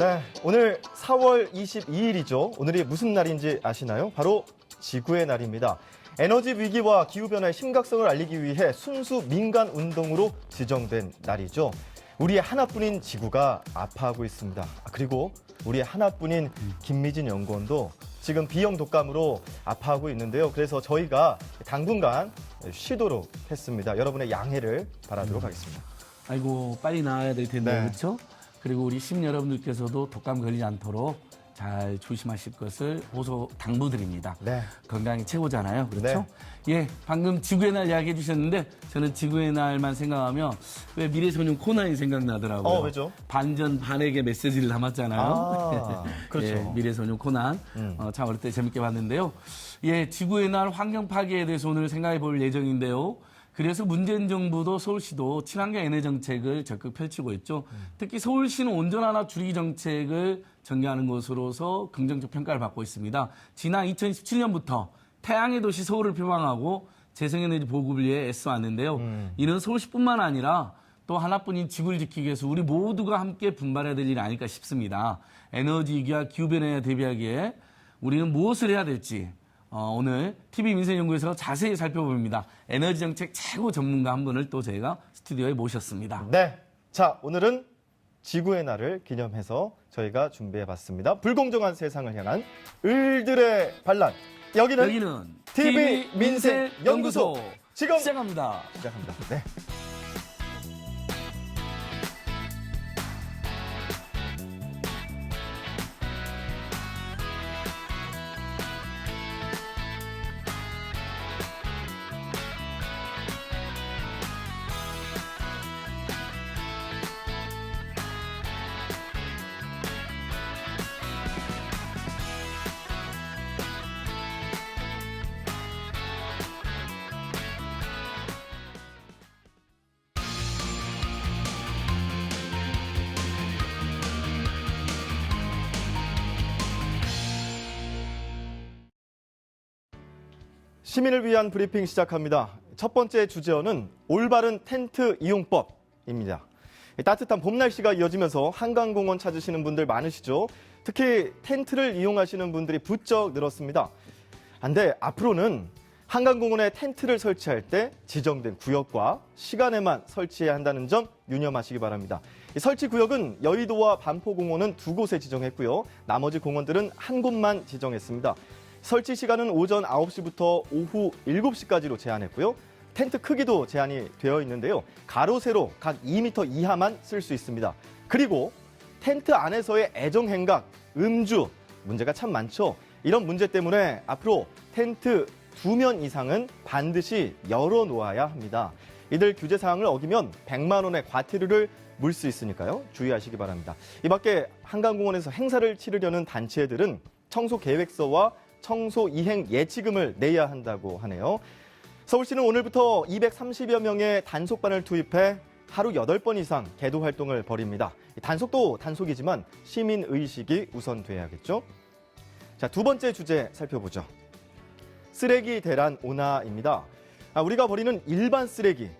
네, 오늘 4월 22일이죠. 오늘이 무슨 날인지 아시나요? 바로 지구의 날입니다. 에너지 위기와 기후변화의 심각성을 알리기 위해 순수 민간 운동으로 지정된 날이죠. 우리의 하나뿐인 지구가 아파하고 있습니다. 그리고 우리의 하나뿐인 김미진 연구원도 지금 비형 독감으로 아파하고 있는데요. 그래서 저희가 당분간 쉬도록 했습니다. 여러분의 양해를 바라도록 하겠습니다. 아이고, 빨리 나와야 될 텐데, 네. 그렇죠? 그리고 우리 시민 여러분들께서도 독감 걸리지 않도록 잘 조심하실 것을 호소 당부드립니다. 네. 건강이 최고잖아요. 그렇죠? 예, 방금 지구의 날 이야기해 주셨는데 저는 지구의 날만 생각하면 왜 미래소년 코난이 생각나더라고요. 왜죠? 반전 반에게 메시지를 담았잖아요. 그렇죠. 예, 미래소년 코난. 참 어릴 때 재밌게 봤는데요. 예, 지구의 날 환경 파괴에 대해서 오늘 생각해 볼 예정인데요. 그래서 문재인 정부도 서울시도 친환경 에너지 정책을 적극 펼치고 있죠. 특히 서울시는 온전 하나 줄이기 정책을 전개하는 것으로서 긍정적 평가를 받고 있습니다. 지난 2017년부터 태양의 도시 서울을 표방하고 재생에너지 보급을 위해 애써왔는데요. 이는 서울시뿐만 아니라 또 하나뿐인 지구를 지키기 위해서 우리 모두가 함께 분발해야 될 일이 아닐까 싶습니다. 에너지 위기와 기후변화에 대비하기에 우리는 무엇을 해야 될지 오늘 TV민생연구에서 자세히 살펴봅니다. 에너지 정책 최고 전문가 한 분을 또 저희가 스튜디오에 모셨습니다. 네. 자, 오늘은 지구의 날을 기념해서 저희가 준비해봤습니다. 불공정한 세상을 향한 을들의 반란. 여기는 TV민생연구소. 지금 시작합니다. 시작합니다. 네. 시민을 위한 브리핑 시작합니다. 첫 번째 주제어는 올바른 텐트 이용법입니다. 따뜻한 봄 날씨가 이어지면서 한강공원 찾으시는 분들 많으시죠? 특히 텐트를 이용하시는 분들이 부쩍 늘었습니다. 근데 앞으로는 한강공원에 텐트를 설치할 때 지정된 구역과 시간에만 설치해야 한다는 점 유념하시기 바랍니다. 설치 구역은 여의도와 반포공원은 두 곳에 지정했고요. 나머지 공원들은 한 곳만 지정했습니다. 설치 시간은 오전 9시부터 오후 7시까지로 제한했고요. 텐트 크기도 제한이 되어 있는데요. 가로, 세로 각 2m 이하만 쓸 수 있습니다. 그리고 텐트 안에서의 애정행각, 음주, 문제가 참 많죠. 이런 문제 때문에 앞으로 텐트 2면 이상은 반드시 열어놓아야 합니다. 이들 규제 사항을 어기면 100만 원의 과태료를 물 수 있으니까요. 주의하시기 바랍니다. 이 밖에 한강공원에서 행사를 치르려는 단체들은 청소 계획서와 청소 이행 예치금을 내야 한다고 하네요. 서울시는 오늘부터 230여 명의 단속반을 투입해 하루 8번 이상 계도 활동을 벌입니다. 단속도 단속이지만 시민의식이 우선돼야겠죠. 자, 두 번째 주제 살펴보죠. 쓰레기 대란 온화입니다. 우리가 버리는 일반 쓰레기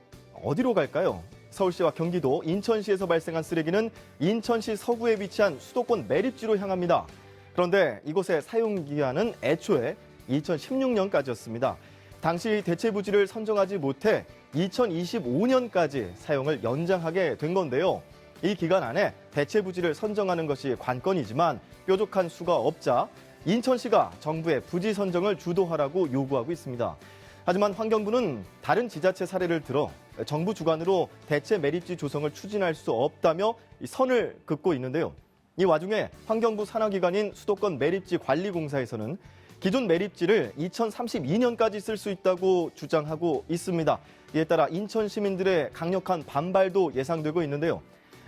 어디로 갈까요? 서울시와 경기도, 인천시에서 발생한 쓰레기는 인천시 서구에 위치한 수도권 매립지로 향합니다. 그런데 이곳의 사용기한은 애초에 2016년까지였습니다. 당시 대체부지를 선정하지 못해 2025년까지 사용을 연장하게 된 건데요. 이 기간 안에 대체부지를 선정하는 것이 관건이지만 뾰족한 수가 없자 인천시가 정부의 부지 선정을 주도하라고 요구하고 있습니다. 하지만 환경부는 다른 지자체 사례를 들어 정부 주관으로 대체 매립지 조성을 추진할 수 없다며 선을 긋고 있는데요. 이 와중에 환경부 산하기관인 수도권 매립지 관리공사에서는 기존 매립지를 2032년까지 쓸 수 있다고 주장하고 있습니다. 이에 따라 인천 시민들의 강력한 반발도 예상되고 있는데요.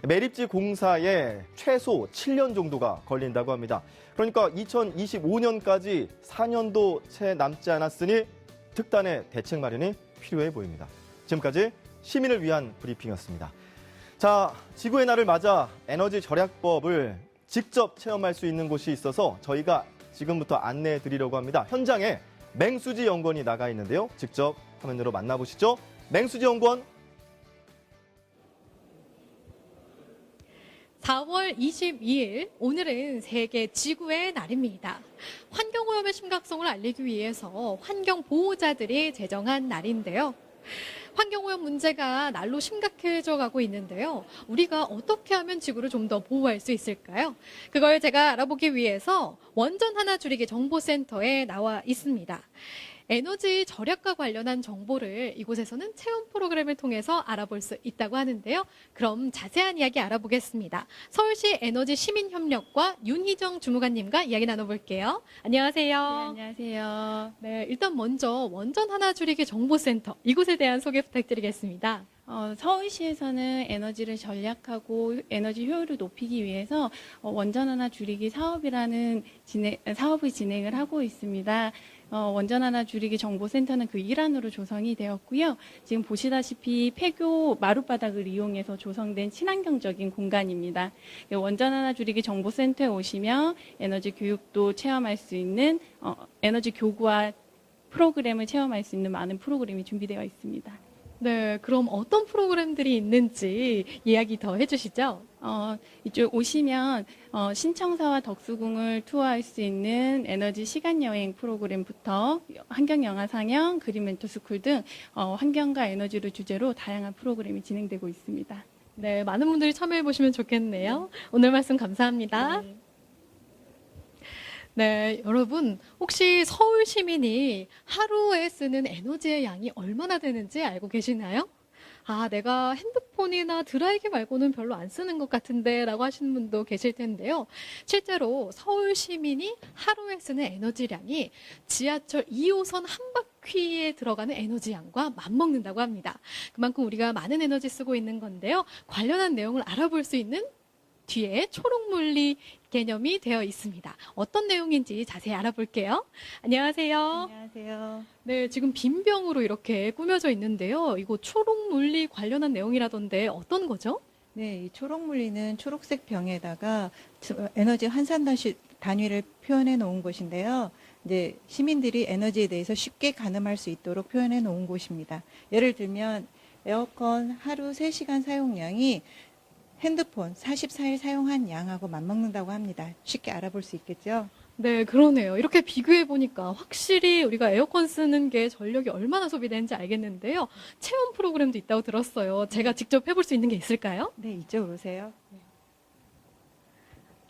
매립지 공사에 최소 7년 정도가 걸린다고 합니다. 그러니까 2025년까지 4년도 채 남지 않았으니 특단의 대책 마련이 필요해 보입니다. 지금까지 시민을 위한 브리핑이었습니다. 자, 지구의 날을 맞아 에너지 절약법을 직접 체험할 수 있는 곳이 있어서 저희가 지금부터 안내해 드리려고 합니다. 현장에 맹수지 연구원이 나가 있는데요. 직접 화면으로 만나보시죠. 맹수지 연구원. 4월 22일, 오늘은 세계 지구의 날입니다. 환경오염의 심각성을 알리기 위해서 환경보호자들이 제정한 날인데요. 환경오염 문제가 날로 심각해져 가고 있는데요. 우리가 어떻게 하면 지구를 좀 더 보호할 수 있을까요? 그걸 제가 알아보기 위해서 원전 하나 줄이기 정보센터에 나와 있습니다. 에너지 절약과 관련한 정보를 이곳에서는 체험 프로그램을 통해서 알아볼 수 있다고 하는데요. 그럼 자세한 이야기 알아보겠습니다. 서울시 에너지 시민협력과 윤희정 주무관님과 이야기 나눠볼게요. 안녕하세요. 네, 안녕하세요. 네, 일단 먼저 원전 하나 줄이기 정보센터 이곳에 대한 소개 부탁드리겠습니다. 서울시에서는 에너지를 전략하고 에너지 효율을 높이기 위해서 원전 하나 줄이기 사업이라는 사업을 진행을 하고 있습니다. 원전 하나 줄이기 정보센터는 그 일환으로 조성이 되었고요. 지금 보시다시피 폐교 마룻바닥을 이용해서 조성된 친환경적인 공간입니다. 원전 하나 줄이기 정보센터에 오시면 에너지 교육도 체험할 수 있는 에너지 교구와 프로그램을 체험할 수 있는 많은 프로그램이 준비되어 있습니다. 네, 그럼 어떤 프로그램들이 있는지 이야기 더 해주시죠. 이쪽 오시면 신청사와 덕수궁을 투어할 수 있는 에너지 시간여행 프로그램부터 환경영화 상영, 그린 멘토스쿨 등 환경과 에너지를 주제로 다양한 프로그램이 진행되고 있습니다. 네, 많은 분들이 참여해보시면 좋겠네요. 오늘 말씀 감사합니다. 네, 여러분, 혹시 서울 시민이 하루에 쓰는 에너지의 양이 얼마나 되는지 알고 계시나요? 아, 내가 핸드폰이나 드라이기 말고는 별로 안 쓰는 것 같은데 라고 하시는 분도 계실 텐데요. 실제로 서울 시민이 하루에 쓰는 에너지량이 지하철 2호선 한 바퀴에 들어가는 에너지 양과 맞먹는다고 합니다. 그만큼 우리가 많은 에너지 쓰고 있는 건데요. 관련한 내용을 알아볼 수 있는 뒤에 초록물리 개념이 되어 있습니다. 어떤 내용인지 자세히 알아볼게요. 안녕하세요. 안녕하세요. 네, 지금 빈 병으로 이렇게 꾸며져 있는데요. 이거 초록물리 관련한 내용이라던데 어떤 거죠? 네, 이 초록 물리는 초록색 병에다가 에너지 환산 단위를 표현해 놓은 곳인데요. 이제 시민들이 에너지에 대해서 쉽게 가늠할 수 있도록 표현해 놓은 곳입니다. 예를 들면 에어컨 하루 3시간 사용량이 핸드폰 44일 사용한 양하고 맞먹는다고 합니다. 쉽게 알아볼 수 있겠죠? 네, 그러네요. 이렇게 비교해 보니까 확실히 우리가 에어컨 쓰는 게 전력이 얼마나 소비되는지 알겠는데요. 체험 프로그램도 있다고 들었어요. 제가 직접 해볼 수 있는 게 있을까요? 네, 이쪽으로 오세요.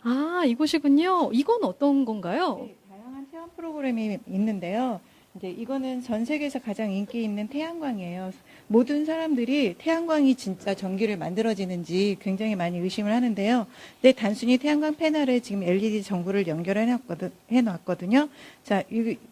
아, 이곳이군요. 이건 어떤 건가요? 네, 다양한 체험 프로그램이 있는데요. 이제 이거는 전 세계에서 가장 인기 있는 태양광이에요. 모든 사람들이 태양광이 진짜 전기를 만들어지는지 굉장히 많이 의심을 하는데요. 근데 단순히 태양광 패널에 지금 LED 전구를 연결해 놨거든요. 자,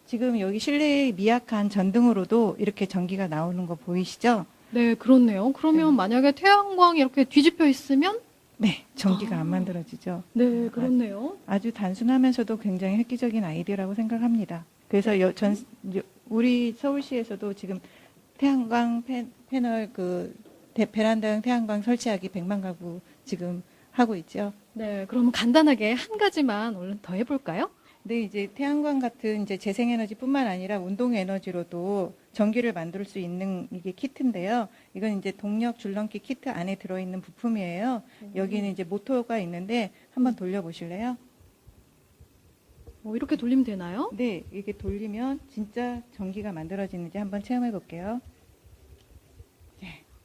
지금 여기 실내의 미약한 전등으로도 이렇게 전기가 나오는 거 보이시죠? 네, 그렇네요. 그러면 만약에 태양광이 이렇게 뒤집혀 있으면? 네, 전기가 안 만들어지죠. 네, 그렇네요. 아주 단순하면서도 굉장히 획기적인 아이디어라고 생각합니다. 그래서 우리 서울시에서도 지금 태양광 패널 베란다형 태양광 설치하기 100만 가구 지금 하고 있죠. 네, 그럼 간단하게 한 가지만 얼른 더 해볼까요? 네, 이제 태양광 같은 이제 재생에너지뿐만 아니라 운동에너지로도 전기를 만들 수 있는 이게 키트인데요. 이건 이제 동력 줄넘기 키트 안에 들어있는 부품이에요. 여기는 이제 모터가 있는데 한번 돌려보실래요? 이렇게 돌리면 되나요? 네, 이게 돌리면 진짜 전기가 만들어지는지 한번 체험해 볼게요.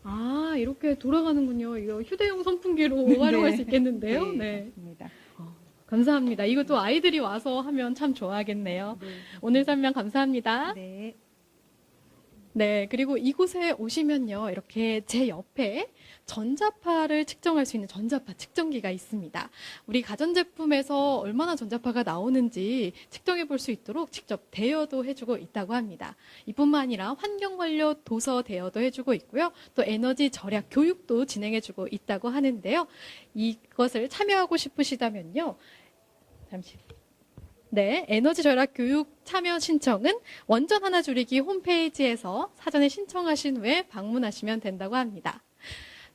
아, 이렇게 돌아가는군요. 이거 휴대용 선풍기로 활용할 수 있겠는데요? 네. 맞습니다. 감사합니다. 이것도 아이들이 와서 하면 참 좋아하겠네요. 오늘 설명 감사합니다. 네. 네, 그리고 이곳에 오시면요. 이렇게 제 옆에 전자파를 측정할 수 있는 전자파 측정기가 있습니다. 우리 가전제품에서 얼마나 전자파가 나오는지 측정해 볼 수 있도록 직접 대여도 해주고 있다고 합니다. 이뿐만 아니라 환경 관련 도서 대여도 해주고 있고요. 또 에너지 절약 교육도 진행해주고 있다고 하는데요. 이것을 참여하고 싶으시다면요. 네, 에너지 절약 교육 참여 신청은 원전 하나 줄이기 홈페이지에서 사전에 신청하신 후에 방문하시면 된다고 합니다.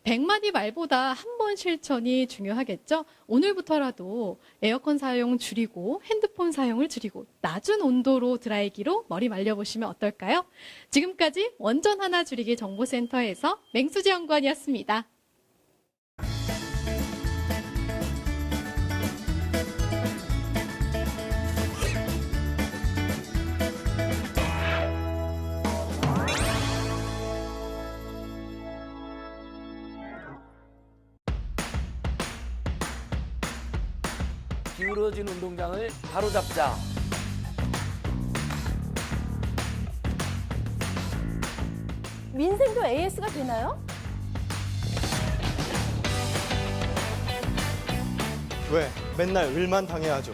100마디 말보다 한 번 실천이 중요하겠죠? 오늘부터라도 에어컨 사용 줄이고 핸드폰 사용을 줄이고 낮은 온도로 드라이기로 머리 말려보시면 어떨까요? 지금까지 원전 하나 줄이기 정보센터에서 맹수지 연구원이었습니다. 기울어진 운동장을 바로잡자. 민생도 AS가 되나요? 왜? 맨날 을만 당해야 하죠.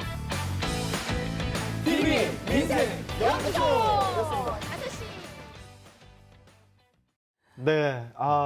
TV 민생 네,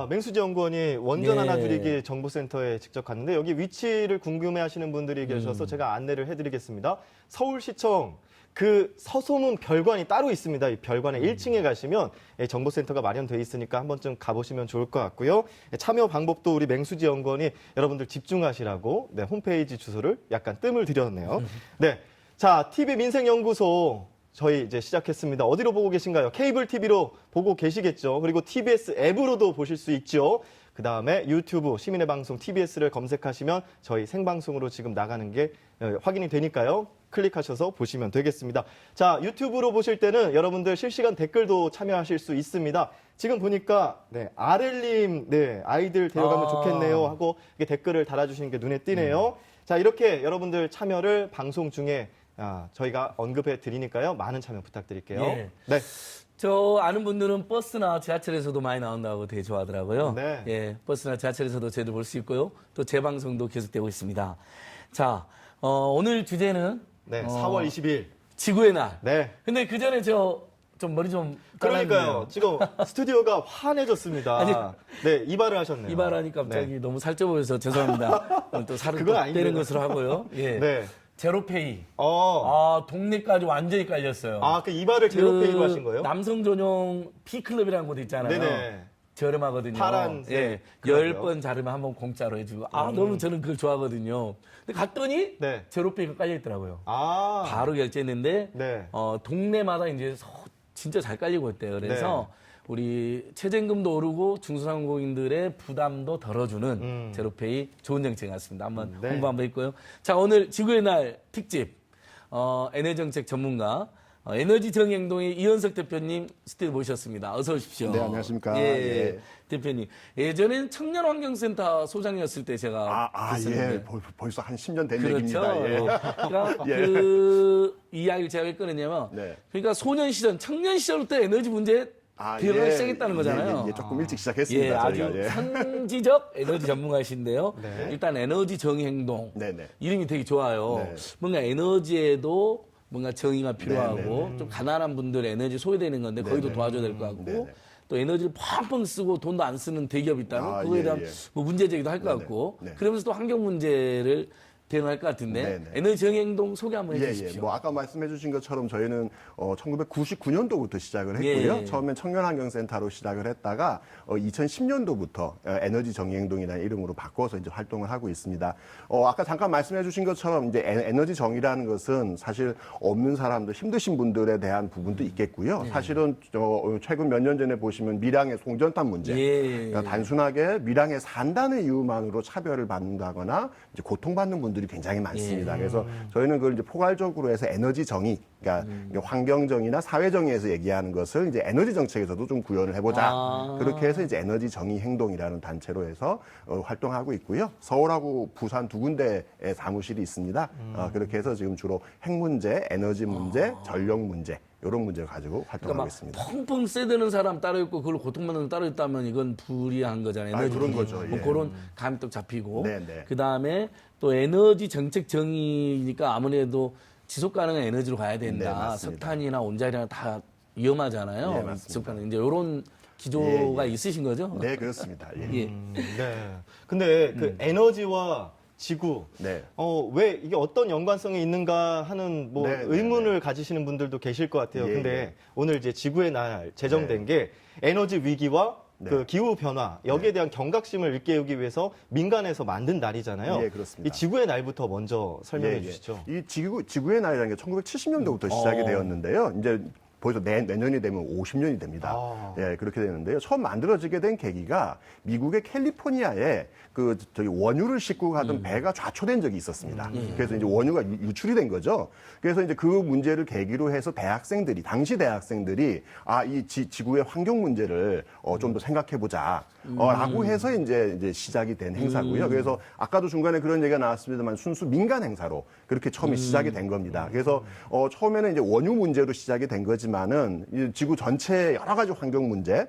맹수지 연구원이 원전 예. 하나 줄이기 정보센터에 직접 갔는데 여기 위치를 궁금해하시는 분들이 계셔서 제가 안내를 해드리겠습니다. 서울시청 그 서소문 별관이 따로 있습니다. 이 별관의 1층에 가시면 정보센터가 마련되어 있으니까 한 번쯤 가보시면 좋을 것 같고요. 참여 방법도 우리 맹수지 연구원이 여러분들 집중하시라고 홈페이지 주소를 약간 뜸을 들였네요. 네, 자, TV 민생연구소 저희 이제 시작했습니다. 어디로 보고 계신가요? 케이블 TV로 보고 계시겠죠. 그리고 TBS 앱으로도 보실 수 있죠. 그 다음에 유튜브 시민의 방송 TBS를 검색하시면 저희 생방송으로 지금 나가는 게 확인이 되니까요. 클릭하셔서 보시면 되겠습니다. 자, 유튜브로 보실 때는 여러분들 실시간 댓글도 참여하실 수 있습니다. 지금 보니까 아렐님 아이들 데려가면 좋겠네요 하고 이렇게 댓글을 달아주시는 게 눈에 띄네요. 자, 이렇게 여러분들 참여를 방송 중에 저희가 언급해 드리니까요. 많은 참여 부탁드릴게요. 예. 네. 저 아는 분들은 버스나 지하철에서도 많이 나온다고 되게 좋아하더라고요. 네. 예, 버스나 지하철에서도 저희도 볼 수 있고요. 또 재방송도 계속되고 있습니다. 자, 오늘 주제는 4월 20일. 지구의 날. 네. 근데 그 전에 저 좀 머리 좀 그러니까요. 지금 스튜디오가 환해졌습니다. 아니, 네, 이발을 하셨네요. 이발하니까 갑자기 너무 살쪄 보여서 죄송합니다. 오늘 또 살을 그건 또 아닌데요. 빼는 것으로 하고요. 예. 네. 제로페이. 어. 동네까지 완전히 깔렸어요. 그 이발을 제로페이로 하신 거예요? 남성 전용 P클럽이라는 곳 있잖아요. 네네. 저렴하거든요. 파란색 예. 클럽이요? 10번 자르면 한 번 공짜로 해주고. 너무 저는 그걸 좋아하거든요. 근데 갔더니 네. 제로페이가 깔려있더라고요. 아. 바로 결제했는데 네. 동네마다 이제 진짜 잘 깔리고 있대요. 그래서 우리 최저임금도 오르고 중소상공인들의 부담도 덜어주는 제로페이 좋은 정책 같습니다. 한번 네. 홍보 한번 했고요. 자, 오늘 지구의 날 특집 에너지 정책 전문가 에너지 정행동의 이현석 대표님 스튜디오 모셨습니다. 어서 오십시오. 네, 안녕하십니까. 예, 예. 대표님. 예전엔 청년환경센터 소장이었을 때 제가 뵀었는데. 벌써 한 10년 된 그렇죠. 얘기입니다. 예. 그러니까 예. 그 이야기를 제가 왜 꺼냈냐면 네. 그러니까 소년 시절, 청년 시절부터 에너지 문제에 들어가기 시작했다는 거잖아요. 조금 일찍 시작했습니다. 아주 저희가. 예. 선지적 에너지 전문가이신데요. 네. 일단 에너지 정의행동 네네. 이름이 되게 좋아요. 네. 뭔가 에너지에도 뭔가 정의가 필요하고 네네. 좀 가난한 분들 에너지 소외되는 건데 거기도 네네. 도와줘야 될 것 같고 네네. 또 에너지를 펑펑 쓰고 돈도 안 쓰는 대기업이 있다면 그거에 예, 대한 예. 뭐 문제 제기도 할 것 네네. 같고 네. 그러면서 또 환경 문제를 대응할 것 같은데 네네. 에너지 정의행동 소개 한번 해주십시오. 뭐 아까 말씀해 주신 것처럼 저희는 1999년도부터 시작을 했고요. 예. 처음엔 청년환경센터로 시작을 했다가 2010년도부터 에너지 정의행동이라는 이름으로 바꿔서 이제 활동을 하고 있습니다. 아까 잠깐 말씀해 주신 것처럼 이제 에너지 정의라는 것은 사실 없는 사람들, 힘드신 분들에 대한 부분도 있겠고요. 사실은 최근 몇 년 전에 보시면 밀양의 송전탑 문제. 예. 그러니까 단순하게 밀양에 산다는 이유만으로 차별을 받는다거나 이제 고통받는 분들이 굉장히 많습니다. 그래서 저희는 그걸 이제 포괄적으로 해서 에너지 정의, 그러니까 환경 정의나 사회 정의에서 얘기하는 것을 이제 에너지 정책에서도 좀 구현을 해보자. 그렇게 해서 이제 에너지 정의 행동이라는 단체로 해서 활동하고 있고요. 서울하고 부산 두 군데에 사무실이 있습니다. 그렇게 해서 지금 주로 핵 문제, 에너지 문제, 전력 문제 이런 문제를 가지고 활동하고 그러니까 막 있습니다. 펑펑 세드는 사람 따로 있고 그걸 고통받는 사람 따로 있다면 이건 불이한 거잖아요. 에너지 그런 정의. 거죠. 뭐 예. 그런 감이 또 잡히고 네네. 그다음에 또 에너지 정책 정의니까 아무래도 지속 가능한 에너지로 가야 된다. 네, 맞습니다. 석탄이나 온자리나 다 위험하잖아요. 네, 맞습니다. 지속 가능. 이제 이런 기조가 있으신 거죠? 네, 그렇습니다. 예. 예. 네. 근데 그 에너지와 지구, 네. 왜 이게 어떤 연관성이 있는가 하는 뭐 네, 네, 의문을 가지시는 분들도 계실 것 같아요. 예, 근데 예. 오늘 이제 지구의 날 제정된 게 에너지 위기와 네. 그 기후 변화 여기에 대한 경각심을 일깨우기 위해서 민간에서 만든 날이잖아요. 예, 그렇습니다. 이 지구의 날부터 먼저 설명해 예, 예. 주시죠. 이 지구의 날이라는 게 1970년도부터 시작이 되었는데요. 이제 벌써 내년이 되면 50년이 됩니다. 예, 그렇게 되는데요. 처음 만들어지게 된 계기가 미국의 캘리포니아에 저기 원유를 싣고 가던 배가 좌초된 적이 있었습니다. 그래서 이제 원유가 유출이 된 거죠. 그래서 이제 그 문제를 계기로 해서 당시 대학생들이 이 지구의 환경 문제를 좀 더 생각해 보자. 라고 해서 이제 시작이 된 행사고요. 그래서 아까도 중간에 그런 얘기가 나왔습니다만 순수 민간 행사로 그렇게 처음에 시작이 된 겁니다. 그래서 처음에는 이제 원유 문제로 시작이 된 거지만은 이 지구 전체 여러 가지 환경 문제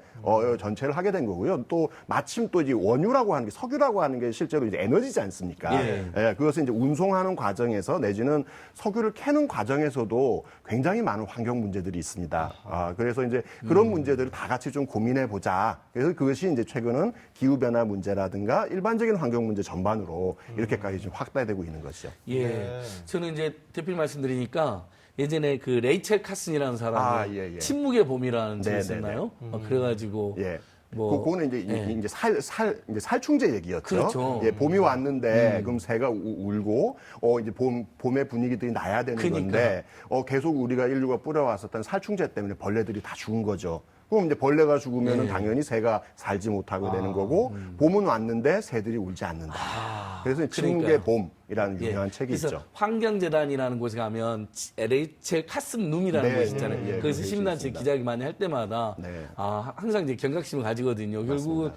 전체를 하게 된 거고요. 또 마침 또 이제 원유라고 하는 게 석유라고 하는 게 실제로 이제 에너지지 않습니까? 예, 그것을 이제 운송하는 과정에서 내지는 석유를 캐는 과정에서도 굉장히 많은 환경 문제들이 있습니다. 그래서 이제 그런 문제들을 다 같이 좀 고민해 보자. 그래서 그것이 이제 최근은 기후변화 문제라든가 일반적인 환경 문제 전반으로 이렇게까지 좀 확대되고 있는 것이죠. 예. 저는 이제 대표님 말씀드리니까 예전에 그 레이첼 카슨이라는 사람이 예. 침묵의 봄이라는 책이 네, 있었나요? 그래가지고 예. 뭐 그거는 이제 이제 살충제 얘기였죠. 그렇죠. 예, 봄이 왔는데 그럼 새가 울고 이제 봄의 분위기들이 나야 되는 그러니까. 건데 계속 우리가 인류가 뿌려왔었던 살충제 때문에 벌레들이 다 죽은 거죠. 그럼 이제 벌레가 죽으면은 당연히 새가 살지 못하고 되는 거고 봄은 왔는데 새들이 울지 않는다. 그래서 침묵의 봄이라는 유명한 책이 그래서 있죠. 환경재단이라는 곳에 가면 레이첼 카슨 룸이라는 네, 곳이 있잖아요. 예, 거기서 그곳이 시민단체 있습니다. 기자회견 많이 할 때마다 네. 항상 이제 경각심을 가지거든요. 결국은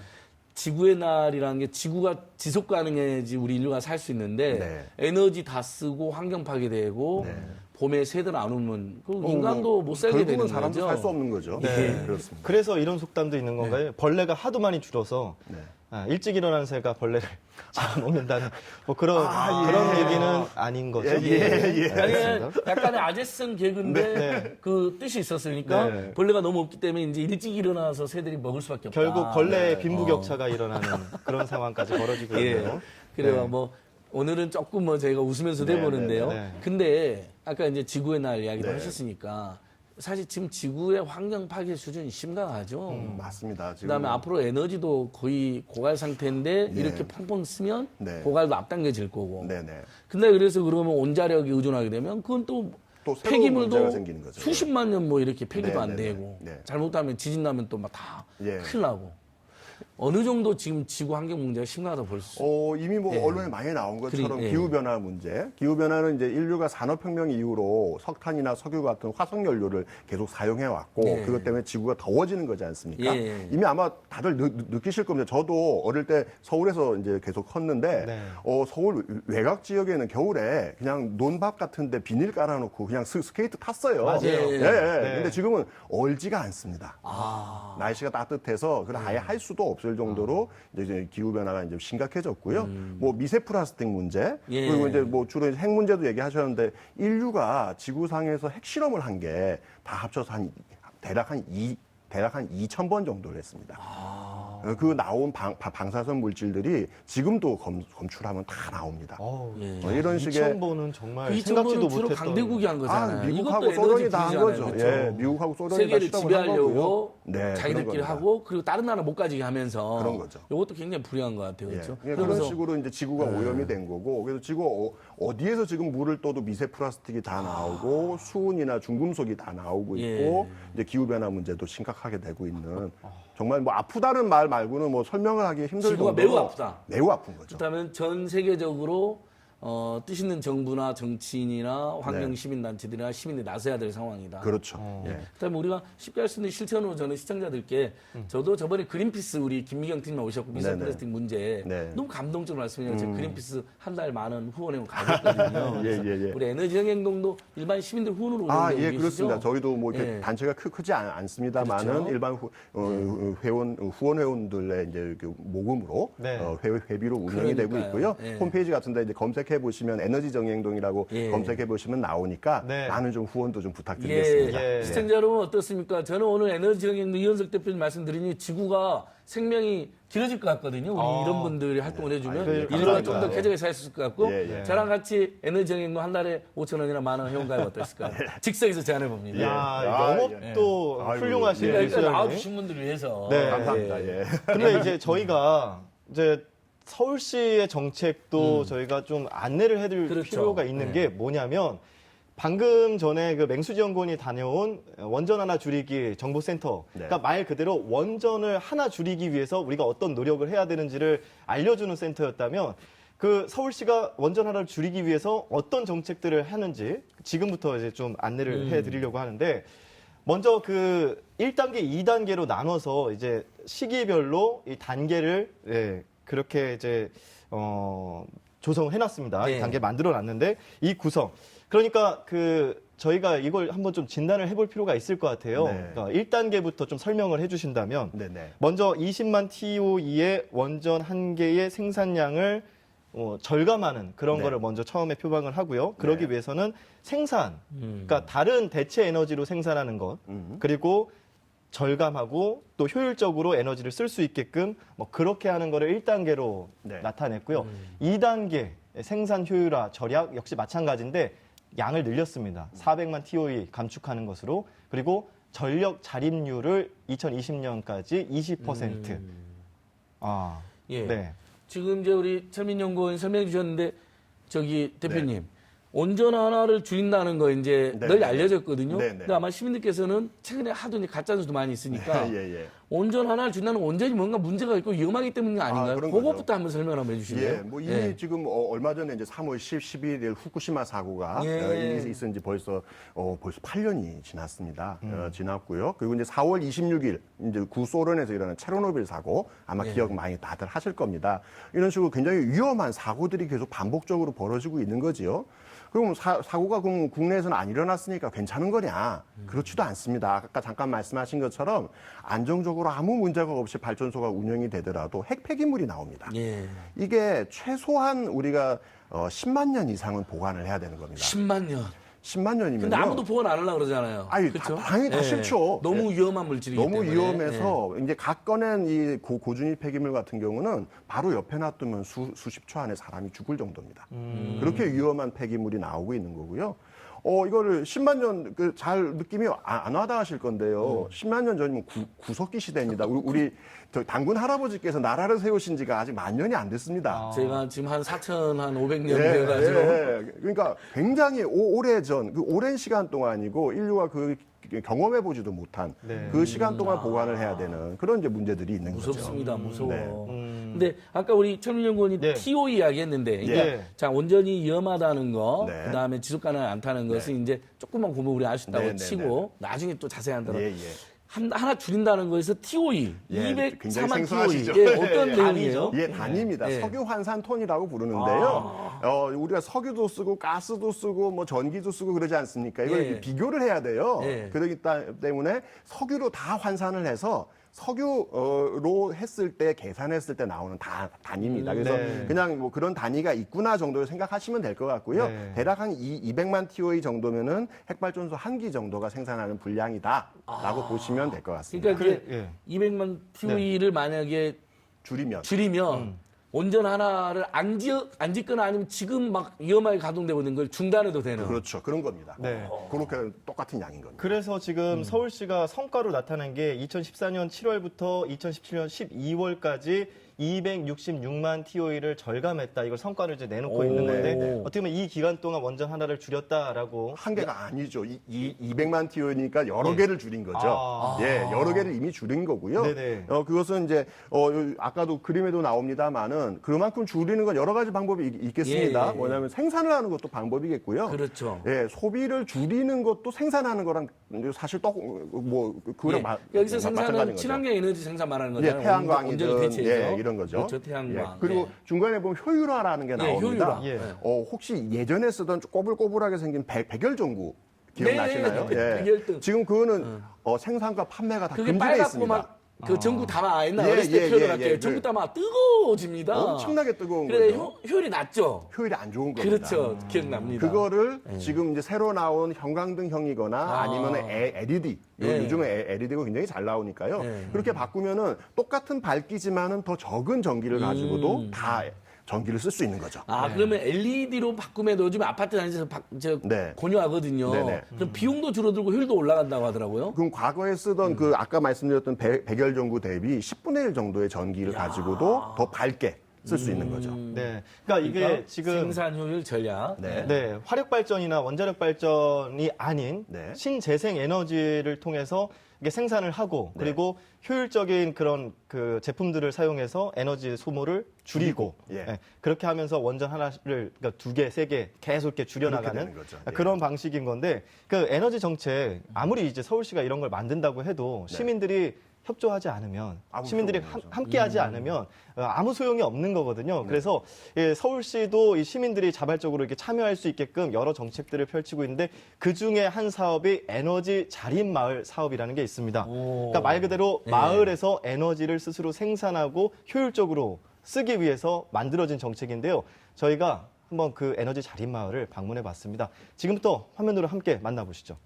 지구의 날이라는 게 지구가 지속 가능해야지 우리 인류가 살 수 있는데 네. 에너지 다 쓰고 환경 파괴되고 봄에 새들 안 오면 그 인간도 못 살게 되는 결국은 거죠. 사람도 살 수 없는 거죠. 네. 그렇습니다. 그래서 이런 속담도 있는 건가요? 벌레가 하도 많이 줄어서 네. 일찍 일어난 새가 벌레를 잡아먹는다는 뭐 그런 얘기는 아닌 거죠. 예. 아니, 약간의 아재성 개그인데 그 뜻이 있었으니까 네. 벌레가 너무 없기 때문에 이제 일찍 일어나서 새들이 먹을 수밖에 없다. 결국 벌레의 빈부격차가 일어나는 그런 상황까지 벌어지고 예. 있네요. 그래요. 네. 뭐 오늘은 조금 뭐 저희가 웃으면서 해보는데요. 네. 근데 아까 이제 지구의 날 이야기도 네. 하셨으니까 사실 지금 지구의 환경 파괴 수준이 심각하죠. 맞습니다. 지금 그다음에 앞으로 에너지도 거의 고갈 상태인데 이렇게 펑펑 쓰면 네. 고갈도 앞당겨질 거고. 네네. 근데 그래서 그러면 온자력에 의존하게 되면 그건 또 또 새로운 문제가 폐기물도 생기는 거죠. 수십만 년 뭐 이렇게 폐기도 네, 안 네, 되고 네. 잘못하면 지진 나면 또 막 다 예. 큰일 나고 어느 정도 지금 지구 환경 문제가 심각하다 볼 수. 이미 뭐 예. 언론에 많이 나온 것처럼 예. 기후변화 문제. 기후변화는 이제 인류가 산업혁명 이후로 석탄이나 석유 같은 화석연료를 계속 사용해왔고 예. 그것 때문에 지구가 더워지는 거지 않습니까? 예. 이미 아마 다들 느끼실 겁니다. 저도 어릴 때 서울에서 이제 계속 컸는데 네. 서울 외곽 지역에는 겨울에 그냥 논밭 같은데 비닐 깔아놓고 그냥 스케이트 탔어요. 맞아요. 예. 네. 근데 지금은 얼지가 않습니다. 아. 날씨가 따뜻해서 그걸 아예 할 수도 없을 정도로 이제 기후 변화가 이제 심각해졌고요. 뭐 미세 플라스틱 문제 예. 그리고 이제 뭐 주로 핵 문제도 얘기하셨는데 인류가 지구상에서 핵 실험을 한 게 다 합쳐서 대략 한 2,000번 정도를 했습니다. 그 나온 방사선 물질들이 지금도 검출하면 다 나옵니다. 예. 이런 식의 2000번은 정말 그 생각지도 2000번은 주로 못했던. 강대국이 한 거잖아요. 미국하고 이것도 소련이 에너지 다 한 기술이잖아요. 거죠. 그렇죠? 예, 미국하고 소련이 세계를 다 실험을 한 거고요. 지배하려고 네, 그런 자기들끼리 겁니다. 하고 그리고 다른 나라 못 가지게 하면서 그런 거죠. 이것도 굉장히 불리한 것 같아요. 그렇죠? 예, 그런 식으로 이제 지구가 오염이 된 거고, 그래서 지구 어디에서 지금 물을 떠도 미세 플라스틱이 다 나오고 수은이나 중금속이 다 나오고 있고, 이제 기후 변화 문제도 심각하게 되고 있는 정말 뭐 아프다는 말 말고는 뭐 설명을 하기 힘들 지구가 정도로 매우 아프다. 매우 아픈 거죠. 그렇다면 전 세계적으로 뜻 있는 정부나 정치인이나 환경 네. 시민단체들이나 시민들이 나서야 될 상황이다. 그렇죠. 예. 그다음에 우리가 쉽게 할 수 있는 실천으로 저는 시청자들께 저도 저번에 그린피스 우리 김미경 팀장 오셨고 미세 네네. 플라스틱 문제 네. 너무 감동적으로 말씀해요. 제가 그린피스 한 달 많은 후원회원 가졌거든요. 예, 그래서 예, 예. 우리 에너지형 행동도 일반 시민들 후원으로 아, 운영되고 예, 계시죠? 그렇습니다. 저희도 뭐 이렇게 예. 단체가 크지 않습니다만은 그렇죠. 일반 후원 회원들의 이제 이렇게 모금으로 네. 회비로 운영이 되고 그러니까요. 있고요. 예. 홈페이지 같은데 이제 검색해 보시면 에너지 정의행동이라고 예. 검색해 보시면 나오니까 네. 많은 좀 후원도 좀 부탁드리겠습니다. 예. 예. 시청자 여러분 어떻습니까? 저는 오늘 에너지형행동 이현석 대표님 말씀드리니 지구가 생명이 길어질 것 같거든요. 우리 이런 분들이 활동을 해주면 인류가 그러니까요. 좀 더 쾌적하게 살 수 있을 것 같고 예, 예. 저랑 같이 에너지형행동 한 달에 5,000원이나 10,000원 회원가입 어떠실까요? 즉석에서 제안해 봅니다. 야, 아, 영업도 예. 훌륭하신 아이고, 예. 그러니까 기술이네. 나와주신 분들을 위해서. 네. 감사합니다. 예. 근데 이제 저희가 이제 서울시의 정책도 저희가 좀 안내를 해드릴 그렇죠. 필요가 있는 네. 게 뭐냐면 방금 전에 그 맹수지연구원이 다녀온 원전 하나 줄이기 정보센터, 네. 그러니까 말 그대로 원전을 하나 줄이기 위해서 우리가 어떤 노력을 해야 되는지를 알려주는 센터였다면 그 서울시가 원전 하나를 줄이기 위해서 어떤 정책들을 하는지 지금부터 이제 좀 안내를 해드리려고 하는데 먼저 그 1단계, 2단계로 나눠서 이제 시기별로 이 단계를 그렇게 이제 조성을 해놨습니다. 네. 이 단계 만들어놨는데 이 구성. 그러니까 그 저희가 이걸 한번 좀 진단을 해볼 필요가 있을 것 같아요. 네. 그러니까 1단계부터 좀 설명을 해주신다면 네네. 먼저 20만 TOE의 원전 한 개의 생산량을 절감하는 그런 네. 거를 먼저 처음에 표방을 하고요. 그러기 네. 위해서는 생산, 그러니까 다른 대체 에너지로 생산하는 것, 그리고 절감하고 또 효율적으로 에너지를 쓸 수 있게끔 뭐 그렇게 하는 거를 1단계로 네. 나타냈고요. 2단계 생산 효율화 절약 역시 마찬가지인데 양을 늘렸습니다. 400만 TOE 감축하는 것으로 그리고 전력 자립률을 2020년까지 20%. 아, 예. 네. 지금 이제 우리 최민 연구원이 설명해 주셨는데 저기 대표님 온전 하나를 줄인다는 거 이제 네, 널리 네. 알려졌거든요. 네, 네. 근데 아마 시민들께서는 최근에 하도 이제 가짜 뉴스도 많이 있으니까 예. 온전 하나를 줄인다는 건 온전히 뭔가 문제가 있고 위험하기 때문이 아닌가요? 그런 그것부터 거죠. 한번 설명 한번 해주실래요? 예, 뭐 이미 지금 얼마 전에 이제 3월 11일 후쿠시마 사고가 있은 지 벌써 8년이 지났습니다. 지났고요. 그리고 이제 4월 26일 이제 구소련에서 일어난 체르노빌 사고 아마 기억 많이 다들 하실 겁니다. 이런 식으로 굉장히 위험한 사고들이 계속 반복적으로 벌어지고 있는 거지요. 그럼 사고가 국내에서는 안 일어났으니까 괜찮은 거냐? 그렇지도 않습니다. 아까 잠깐 말씀하신 것처럼 안정적으로 아무 문제가 없이 발전소가 운영이 되더라도 핵 폐기물이 나옵니다. 예. 이게 최소한 우리가 10만 년 이상은 보관을 해야 되는 겁니다. 10만 년. 10만 년이면요. 근데 아무도 보관 안 하려고 그러잖아요. 아니, 그렇죠? 당연히 다 싫죠. 너무 위험한 물질이기 너무 때문에. 위험해서 이제 각 꺼낸 이 고준위 폐기물 같은 경우는 바로 옆에 놔두면 수십 초 안에 사람이 죽을 정도입니다. 그렇게 위험한 폐기물이 나오고 있는 거고요. 이거를 10만 년 잘 느낌이 안 와닿으실 건데요. 10만 년 전이면 구석기 시대입니다. 우리 저 당군 할아버지께서 나라를 세우신 지가 아직 만 년이 안 됐습니다. 제가 지금 한 4,500년 돼가지고. 그러니까 굉장히 오래전, 그 오랜 시간 동안이고 인류가 경험해 보지도 못한 네. 그 시간 동안 보관을 해야 되는 그런 이제 문제들이 있는 거죠. 무섭습니다. 무서워. 네. 근데 아까 우리 최민 연구원이 네. TO 이야기했는데 이게 예. 자 온전히 위험하다는 거, 네. 그다음에 지속 가능하지 않다는 것은 이제 조금만 보면 우리 알 수 있다고 네, 치고 나중에 또 자세한다고 예. 하나 줄인다는 거에서 TOE 예, 204만 굉장히 TOE 생소하시죠? 예, 어떤 예, 내용이에요? 예, 단위입니다. 예. 석유 환산톤이라고 부르는데요. 우리가 석유도 쓰고 가스도 쓰고 뭐 전기도 쓰고 그러지 않습니까? 이걸 예. 이렇게 비교를 해야 돼요. 예. 그렇기 때문에 석유로 다 환산을 해서 석유로 했을 때 계산했을 때 나오는 단위입니다. 그래서 네. 그냥 뭐 그런 단위가 있구나 정도로 생각하시면 될 것 같고요. 네. 대략 한 200만 TOE 정도면은 핵발전소 한 기 정도가 생산하는 분량이다라고 보시면 될 것 같습니다. 그러니까 이게 예. 200만 TOE를 만약에 줄이면 줄이면 온전 하나를 안 짓거나 아니면 지금 막 위험하게 가동되고 있는 걸 중단해도 되는. 그렇죠. 그런 겁니다. 네. 그렇게 똑같은 양인 겁니다. 그래서 지금 서울시가 성과로 나타난 게 2014년 7월부터 2017년 12월까지 266만 TOE를 절감했다. 이걸 성과를 이제 내놓고 있는 건데 네. 어떻게 보면 이 기간 동안 원전 하나를 줄였다라고 한 개가 아니죠. 200만 TO니까 여러 개를 줄인 거죠. 아. 예, 여러 개를 이미 줄인 거고요. 네네. 그것은 이제 아까도 그림에도 나옵니다만은 그만큼 줄이는 건 여러 가지 방법이 있겠습니다. 예, 예. 뭐냐면 생산을 하는 것도 방법이겠고요. 그렇죠. 예, 소비를 줄이는 것도 생산하는 거랑 사실 그거랑 예. 여기서 마찬가지인 생산은 거죠. 친환경 에너지 생산 말하는 예, 거잖아요. 태양광이든 온전히 대체해서. 이런 거죠. 그렇죠, 태양광. 예, 그리고 중간에 보면 효율화라는 게 나옵니다. 효율화. 예. 혹시 예전에 쓰던 꼬불꼬불하게 생긴 백열전구 기억나시나요? 네, 예. 백열등. 지금 그거는 생산과 판매가 다 그게 금지되어 빨갛고 있습니다. 막 그 전구 담아 옛날 예, 어렸을 때 예, 표현을 예, 할게요. 예. 전구 담아 뜨거워집니다. 엄청나게 뜨거운 그래 거죠. 효율이 낮죠. 효율이 안 좋은 겁니다. 그렇죠. 기억납니다. 그거를 지금 이제 새로 나온 형광등형이거나 아니면 LED. 예. 요즘에 LED가 굉장히 잘 나오니까요. 예. 그렇게 바꾸면은 똑같은 밝기지만은 더 적은 전기를 가지고도 다 전기를 쓸 수 있는 거죠. 그러면 LED로 바꾸면 요즘 아파트 다니면서 네. 권유하거든요. 네네. 그럼 비용도 줄어들고 효율도 올라간다고 하더라고요. 그럼 과거에 쓰던 아까 말씀드렸던 백열전구 대비 10분의 1 정도의 전기를 가지고도 더 밝게 쓸 수 있는 거죠. 네. 그러니까 이게 지금 생산 효율 전략. 네, 화력 발전이나 원자력 발전이 아닌 네. 신재생 에너지를 통해서 이게 생산을 하고 네. 그리고 효율적인 그런 그 제품들을 사용해서 에너지 소모를 줄이고 예. 네, 그렇게 하면서 원전 하나를 그러니까 2개, 3개 계속 이렇게 그렇게 줄여나가는 되는 거죠. 예. 그런 방식인 건데 그 에너지 정책 아무리 이제 서울시가 이런 걸 만든다고 해도 네. 시민들이 협조하지 않으면 아무 시민들이 소용이 없죠. 함께하지 않으면 아무 소용이 없는 거거든요. 그래서 예, 서울시도 이 시민들이 자발적으로 이렇게 참여할 수 있게끔 여러 정책들을 펼치고 있는데 그 중에 한 사업이 에너지 자립 마을 사업이라는 게 있습니다. 그러니까 말 그대로 예. 마을에서 에너지를 스스로 생산하고 효율적으로 쓰기 위해서 만들어진 정책인데요. 저희가 한번 그 에너지 자립 마을을 방문해 봤습니다. 지금부터 화면으로 함께 만나보시죠.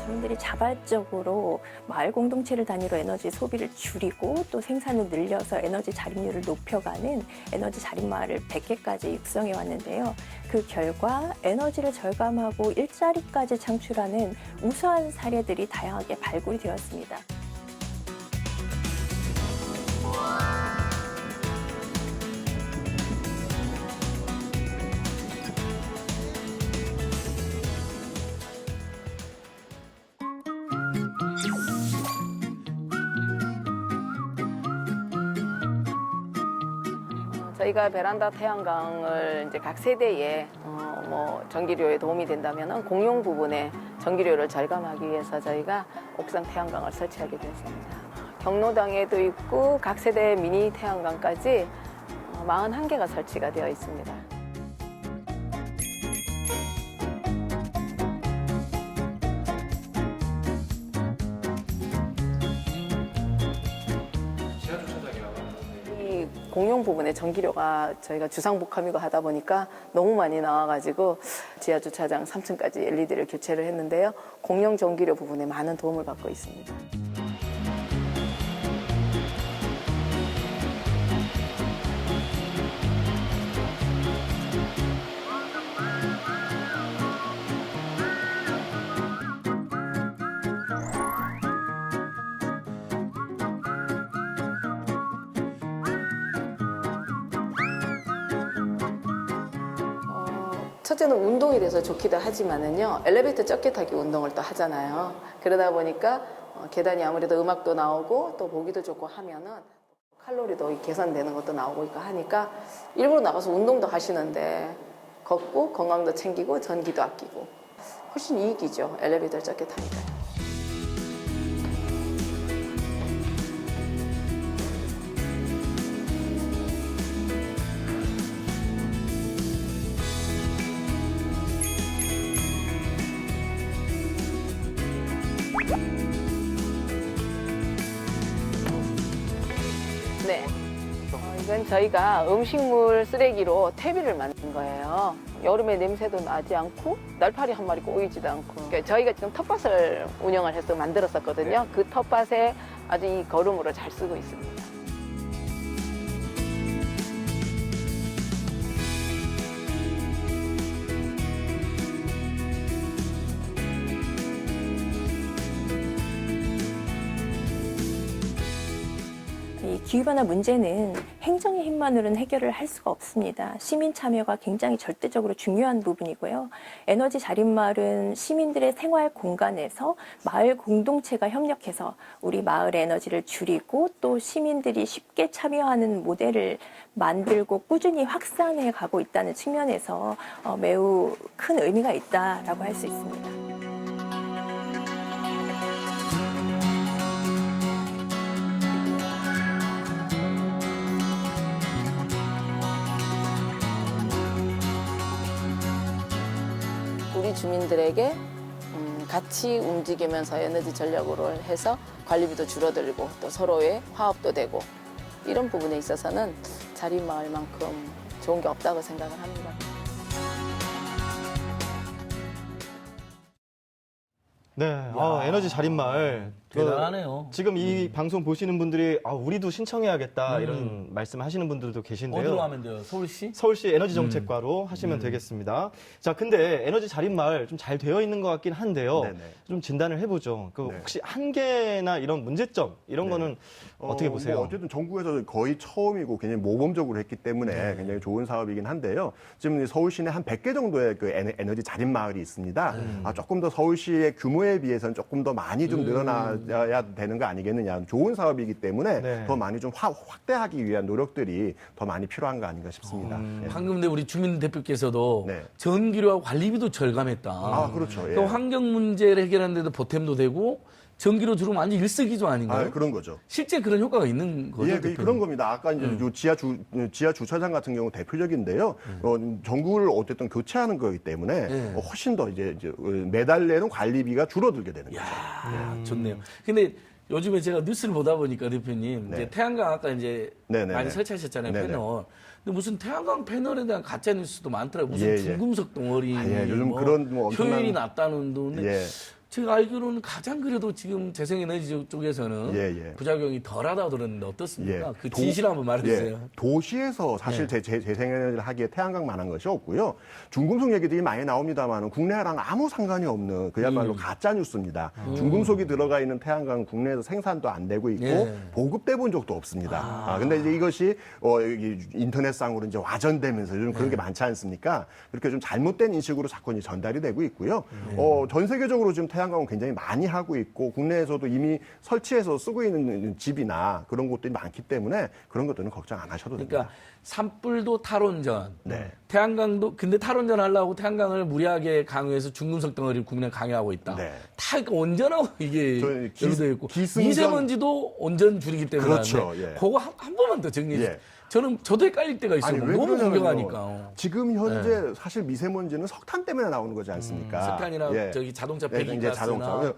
시민들이 자발적으로 마을 공동체를 단위로 에너지 소비를 줄이고 또 생산을 늘려서 에너지 자립률을 높여가는 에너지 자립 마을을 100개까지 육성해 왔는데요. 그 결과 에너지를 절감하고 일자리까지 창출하는 우수한 사례들이 다양하게 발굴이 되었습니다. 저희가 베란다 태양광을 이제 각 세대에 전기료에 도움이 된다면 공용 부분에 전기료를 절감하기 위해서 저희가 옥상 태양광을 설치하게 되었습니다. 경로당에도 있고 각 세대 미니 태양광까지 41개가 설치가 되어 있습니다. 이 공용 부분에 전기료가 저희가 주상복합이고 하다 보니까 너무 많이 나와가지고 지하 주차장 3층까지 LED를 교체를 했는데요. 공용 전기료 부분에 많은 도움을 받고 있습니다. 첫째는 운동이 돼서 좋기도 하지만은요, 엘리베이터 적게 타기 운동을 또 하잖아요. 그러다 보니까 계단이 아무래도 음악도 나오고 또 보기도 좋고 하면은 칼로리도 개선되는 것도 나오고 있고 하니까 일부러 나가서 운동도 하시는데 걷고 건강도 챙기고 전기도 아끼고 훨씬 이익이죠. 엘리베이터를 적게 타니까요. 네. 이건 저희가 음식물 쓰레기로 퇴비를 만든 거예요. 여름에 냄새도 나지 않고 날파리 한 마리 꼬이지도 않고. 그러니까 저희가 지금 텃밭을 운영을 해서 만들었었거든요. 그 텃밭에 아주 이 거름으로 잘 쓰고 있습니다. 이 기후변화 문제는 행정의 힘만으로는 해결을 할 수가 없습니다. 시민 참여가 굉장히 절대적으로 중요한 부분이고요. 에너지 자립마을은 시민들의 생활 공간에서 마을 공동체가 협력해서 우리 마을의 에너지를 줄이고 또 시민들이 쉽게 참여하는 모델을 만들고 꾸준히 확산해 가고 있다는 측면에서 매우 큰 의미가 있다라고 할 수 있습니다. 우리 주민들에게 같이 움직이면서 에너지 전략으로 해서 관리비도 줄어들고 또 서로의 화합도 되고 이런 부분에 있어서는 자립마을만큼 좋은 게 없다고 생각을 합니다. 네, 에너지 자립마을. 대단하네요. 지금 이 방송 보시는 분들이 우리도 신청해야겠다 이런 말씀하시는 분들도 계신데요. 어디로 가면 돼요? 서울시? 서울시 에너지 정책과로 하시면 되겠습니다. 자, 근데 에너지 자립마을 좀 잘 되어 있는 것 같긴 한데요. 네네. 좀 진단을 해보죠. 그 네. 혹시 한계나 이런 문제점 이런 거는 어떻게 보세요? 뭐 어쨌든 정부에서 거의 처음이고 굉장히 모범적으로 했기 때문에 굉장히 좋은 사업이긴 한데요. 지금 서울 시내 한 100개 정도의 그 에너지 자립 마을이 있습니다. 조금 더 서울시의 규모에 비해서는 조금 더 많이 좀 늘어나야 되는 거 아니겠느냐. 좋은 사업이기 때문에 네. 더 많이 좀 확대하기 위한 노력들이 더 많이 필요한 거 아닌가 싶습니다. 예. 방금 근데 우리 주민 대표께서도 네. 전기료와 관리비도 절감했다. 그렇죠. 예. 또 환경 문제를 해결하는 데도 보탬도 되고 전기료 들어오면 완전 일석이조 아닌가요? 그런 거죠. 실제 그런 효과가 있는 거죠? 예, 대표님? 그런 겁니다. 아까 이제 요 지하 주차장 같은 경우 대표적인데요. 전구를 어쨌든 교체하는 거기 때문에 훨씬 더 이제 매달내는 관리비가 줄어들게 되는 거죠. 야, 좋네요. 근데 요즘에 제가 뉴스를 보다 보니까 대표님 네. 이제 태양광 아까 이제 네네네. 많이 설치하셨잖아요, 네네. 패널. 근데 무슨 태양광 패널에 대한 가짜 뉴스도 많더라고요. 무슨 예, 예. 중금속 덩어리, 요즘 그런 뭐 엄청난- 효율이 낮다는 데 예. 제가 알기로는 가장 그래도 지금 재생에너지 쪽에서는 예. 부작용이 덜하다고 들었는데 어떻습니까? 예. 그 진실 한번 말해주세요. 예. 도시에서 사실 재생에너지를 하기에 태양광만한 것이 없고요. 중금속 얘기들이 많이 나옵니다만 국내랑 아무 상관이 없는 그야말로 가짜 뉴스입니다. 중금속이 들어가 있는 태양광은 국내에서 생산도 안 되고 있고 예. 보급돼 본 적도 없습니다. 근데 이제 이것이 여기 인터넷상으로 이제 와전되면서 요즘 그런 게 많지 않습니까? 그렇게 좀 잘못된 인식으로 자꾸 이제 전달이 되고 있고요. 전 세계적으로 지금 태양광은 굉장히 많이 하고 있고 국내에서도 이미 설치해서 쓰고 있는 집이나 그런 곳들이 많기 때문에 그런 것들은 걱정 안 하셔도 됩니다. 그러니까 산불도 탈원전, 네. 태양광도 근데 탈원전 하려고 태양광을 무리하게 강요해서 중금속 덩어리를 국내 강요하고 있다. 네. 다 그러니까 온전하고 이게 저희 여기도 있고 기승전- 미세먼지도 온전 줄이기 때문에 그렇죠, 하는데 예. 그거 한 번만 더 정리해 주세요. 예. 저도 헷갈릴 때가 있어요. 왜 너무 그러냐면요. 공격하니까. 지금 현재 사실 미세먼지는 석탄 때문에 나오는 거지 않습니까? 석탄이나 저기 자동차 배기가스나 자동차.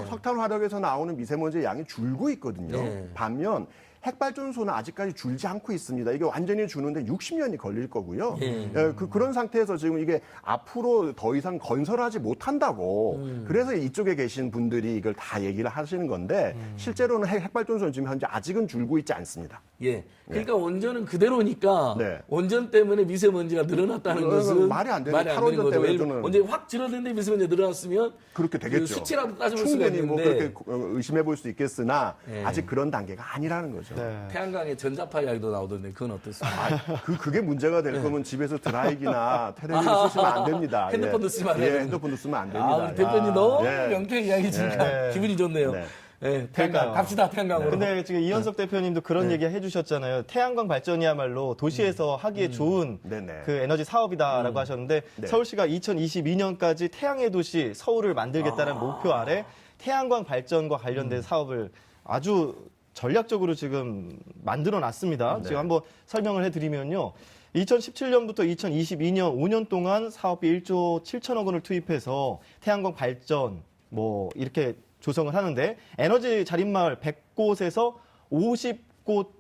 석탄 화력에서 나오는 미세먼지의 양이 줄고 있거든요. 예. 반면 핵발전소는 아직까지 줄지 않고 있습니다. 이게 완전히 주는데 60년이 걸릴 거고요. 예. 그런 상태에서 지금 이게 앞으로 더 이상 건설하지 못한다고 그래서 이쪽에 계신 분들이 이걸 다 얘기를 하시는 건데 실제로는 핵발전소는 지금 현재 아직은 줄고 있지 않습니다. 예. 그러니까 원전은 그대로니까 네. 원전 때문에 미세먼지가 늘어났다는 그건 것은 말이 안 되는 말이 안 되는 탈원전 거죠. 때문에 예를 들면 저는- 원전이 확 줄어드는데 미세먼지가 늘어났으면 그렇게 되겠죠. 그 수치라도 따져볼 수가 충분히 뭐 있는데 그렇게 의심해 볼 수 있겠으나 예. 아직 그런 단계가 아니라는 거죠. 네. 태양광의 전자파 이야기도 나오던데 그건 어떻습니까? 그게 문제가 될 거면 집에서 드라이기나 테레비를 쓰시면 안 됩니다. 핸드폰도 쓰면 안 예, 돼요. 핸드폰도 쓰면 안 됩니다. 우리 대표님 너무 예. 명쾌하게 이야기 주니까 네. 기분이 좋네요. 네. 예, 태양광 그러니까요. 갑시다 태양광으로. 근데 지금 이현석 대표님도 그런 얘기 해주셨잖아요. 태양광 발전이야말로 도시에서 하기에 좋은 네네. 그 에너지 사업이다라고 하셨는데 네. 서울시가 2022년까지 태양의 도시 서울을 만들겠다는 목표 아래 태양광 발전과 관련된 사업을 아주 전략적으로 지금 만들어 놨습니다. 네. 지금 한번 설명을 해드리면요. 2017년부터 2022년 5년 동안 사업비 1조 7천억 원을 투입해서 태양광 발전 뭐 이렇게 조성을 하는데 에너지 자립마을 100곳에서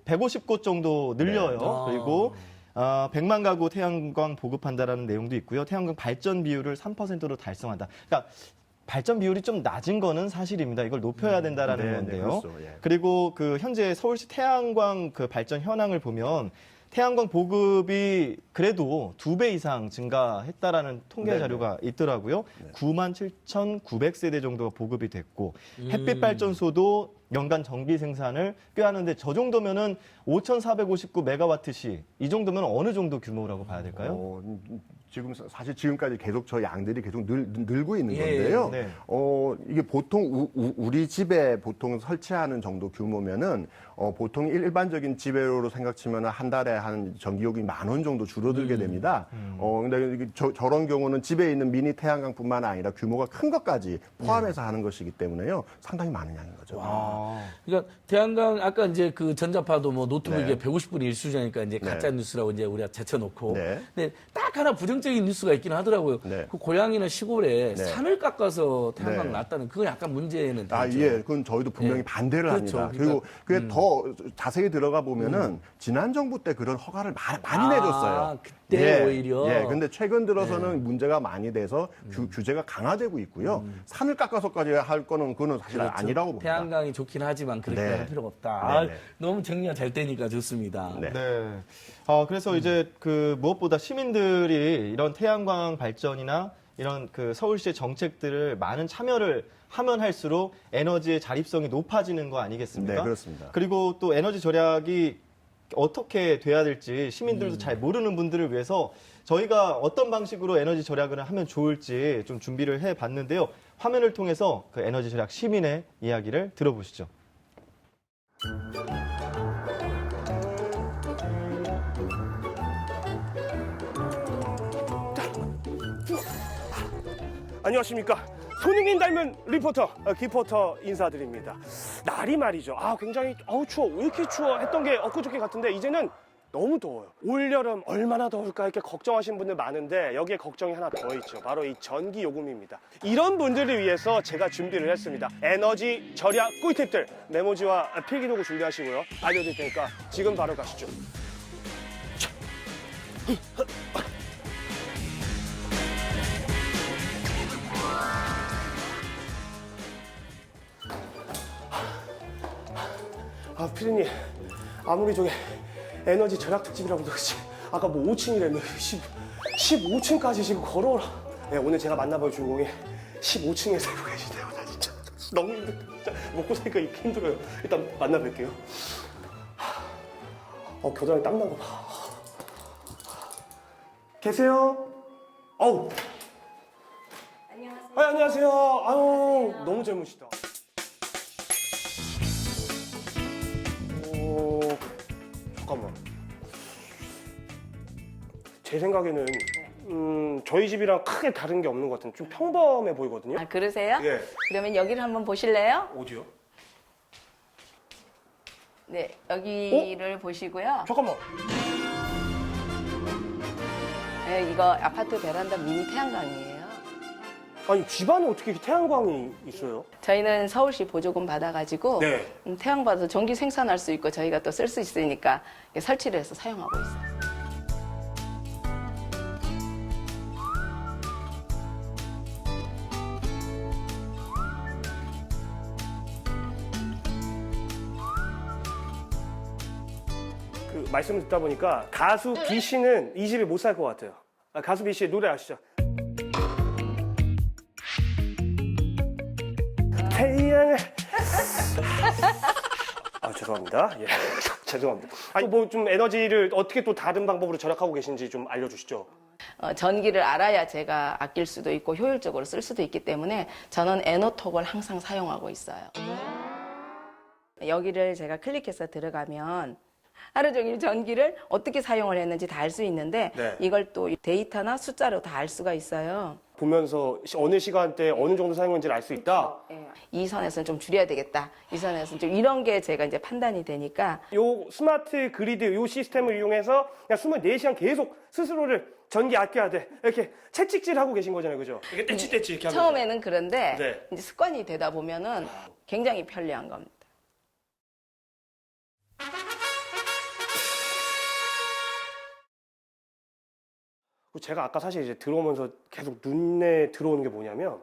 150곳 정도 늘려요. 네. 그리고 100만 가구 태양광 보급한다라는 내용도 있고요. 태양광 발전 비율을 3%로 달성한다. 그러니까 발전 비율이 좀 낮은 거는 사실입니다. 이걸 높여야 된다라는 네, 건데요. 그렇죠. 예. 그리고 그 현재 서울시 태양광 그 발전 현황을 보면 태양광 보급이 그래도 2배 이상 증가했다라는 통계 네네. 자료가 있더라고요. 97,900세대 정도가 보급이 됐고 햇빛 발전소도 연간 전기 생산을 꽤 하는데 저 정도면은 5,459메가와트시 이 정도면 어느 정도 규모라고 봐야 될까요? 지금 사실 지금까지 계속 저 양들이 계속 늘고 있는 예, 건데요. 네. 이게 보통 우리 집에 보통 설치하는 정도 규모면은 보통 일반적인 집으로 생각치면 한 달에 한 전기요금이 10,000원 정도 줄어들게 됩니다. 근데 이게 저런 경우는 집에 있는 미니 태양광뿐만 아니라 규모가 큰 것까지 포함해서 하는 것이기 때문에요. 상당히 많은 양인 거죠. 그러니까 태양광 아까 이제 그 전자파도 뭐 노트북에 네. 150분의 1수냐니까 이제 가짜 뉴스라고 이제 우리가 제쳐놓고. 네. 근데 딱 하나 부정적인 뉴스가 있긴 하더라고요. 네. 그 고향이나 시골에 네. 산을 깎아서 태양광 네. 놨다는 그건 약간 문제는 되죠. 예, 그건 저희도 분명히 예. 반대를 그렇죠. 합니다. 그러니까, 그리고 그게 더 자세히 들어가 보면은 지난 정부 때 그런 허가를 많이 내줬어요. 그때 오히려. 예, 근데 최근 들어서는 문제가 많이 돼서 규제가 강화되고 있고요. 산을 깎아서까지 할 거는 그거는 사실 아니라고 봅니다. 태양광이 좋긴 하지만 그렇게 네. 할 필요가 없다. 네, 네. 너무 정리가 잘 되니까 좋습니다. 네. 네. 그래서 이제 그 무엇보다 시민들이 이런 태양광 발전이나 이런 그 서울시의 정책들을 많은 참여를 하면 할수록 에너지의 자립성이 높아지는 거 아니겠습니까? 네, 그렇습니다. 그리고 또 에너지 절약이 어떻게 돼야 될지 시민들도 잘 모르는 분들을 위해서 저희가 어떤 방식으로 에너지 절약을 하면 좋을지 좀 준비를 해 봤는데요. 화면을 통해서 그 에너지 절약 시민의 이야기를 들어보시죠. 안녕하십니까. 손흥민 닮은 리포터, 기포터 인사드립니다. 날이 말이죠. 굉장히, 추워. 왜 이렇게 추워? 했던 게 엊그저께 같은데, 이제는 너무 더워요. 올여름 얼마나 더울까 이렇게 걱정하시는 분들 많은데, 여기에 걱정이 하나 더 있죠. 바로 이 전기 요금입니다. 이런 분들을 위해서 제가 준비를 했습니다. 에너지 절약 꿀팁들, 메모지와 필기도구 준비하시고요. 알려드릴 테니까 지금 바로 가시죠. 피디님, 아무리 저게 에너지 절약 특집이라고 그렇지 아까 뭐 5층이라며 15층까지 지금 걸어오라. 네, 오늘 제가 만나볼 주인공이 15층에 살고 계시네요. 나 진짜 너무 힘들다. 진짜 먹고 사니까 이렇게 힘들어요. 일단 만나뵐게요. 겨드랑이 땀난 거 봐. 계세요? 안녕하세요. 안녕하세요. 너무 젊으시다. 잠깐만. 제 생각에는 저희 집이랑 크게 다른 게 없는 것 같은데 좀 평범해 보이거든요. 그러세요? 예. 그러면 여기를 한번 보실래요? 어디요? 네, 여기를 보시고요. 잠깐만. 네, 이거 아파트 베란다 미니 태양광이에요. 아니 집안에 어떻게 이렇게 태양광이 있어요? 저희는 서울시 보조금 받아가지고 네. 태양 받아서 전기 생산할 수 있고 저희가 또 쓸 수 있으니까 설치를 해서 사용하고 있어요. 그 말씀을 듣다 보니까 가수 B 씨는 이 집에 못 살 것 같아요. 가수 B 씨의 노래 아시죠? 태양을 죄송합니다. 예. 죄송합니다. 아니 뭐 좀 에너지를 어떻게 또 다른 방법으로 절약하고 계신지 좀 알려주시죠. 전기를 알아야 제가 아낄 수도 있고 효율적으로 쓸 수도 있기 때문에 저는 에너톡을 항상 사용하고 있어요. 여기를 제가 클릭해서 들어가면 하루 종일 전기를 어떻게 사용을 했는지 다 알 수 있는데 네. 이걸 또 데이터나 숫자로 다 알 수가 있어요. 보면서 어느 시간대에 어느 정도 사용했는지를 알 수 있다. 예. 이 선에서는 좀 줄여야 되겠다. 이 선에서는 좀 이런 게 제가 이제 판단이 되니까 요 스마트 그리드 요 시스템을 이용해서 그냥 24시간 계속 스스로를 전기 아껴야 돼. 이렇게 채찍질하고 계신 거잖아요. 그죠? 이게 떼찌떼찌 이렇게 하면서. 처음에는 그런데 네. 이제 습관이 되다 보면은 굉장히 편리한 겁니다. 제가 아까 사실 이제 들어오면서 계속 눈에 들어오는 게 뭐냐면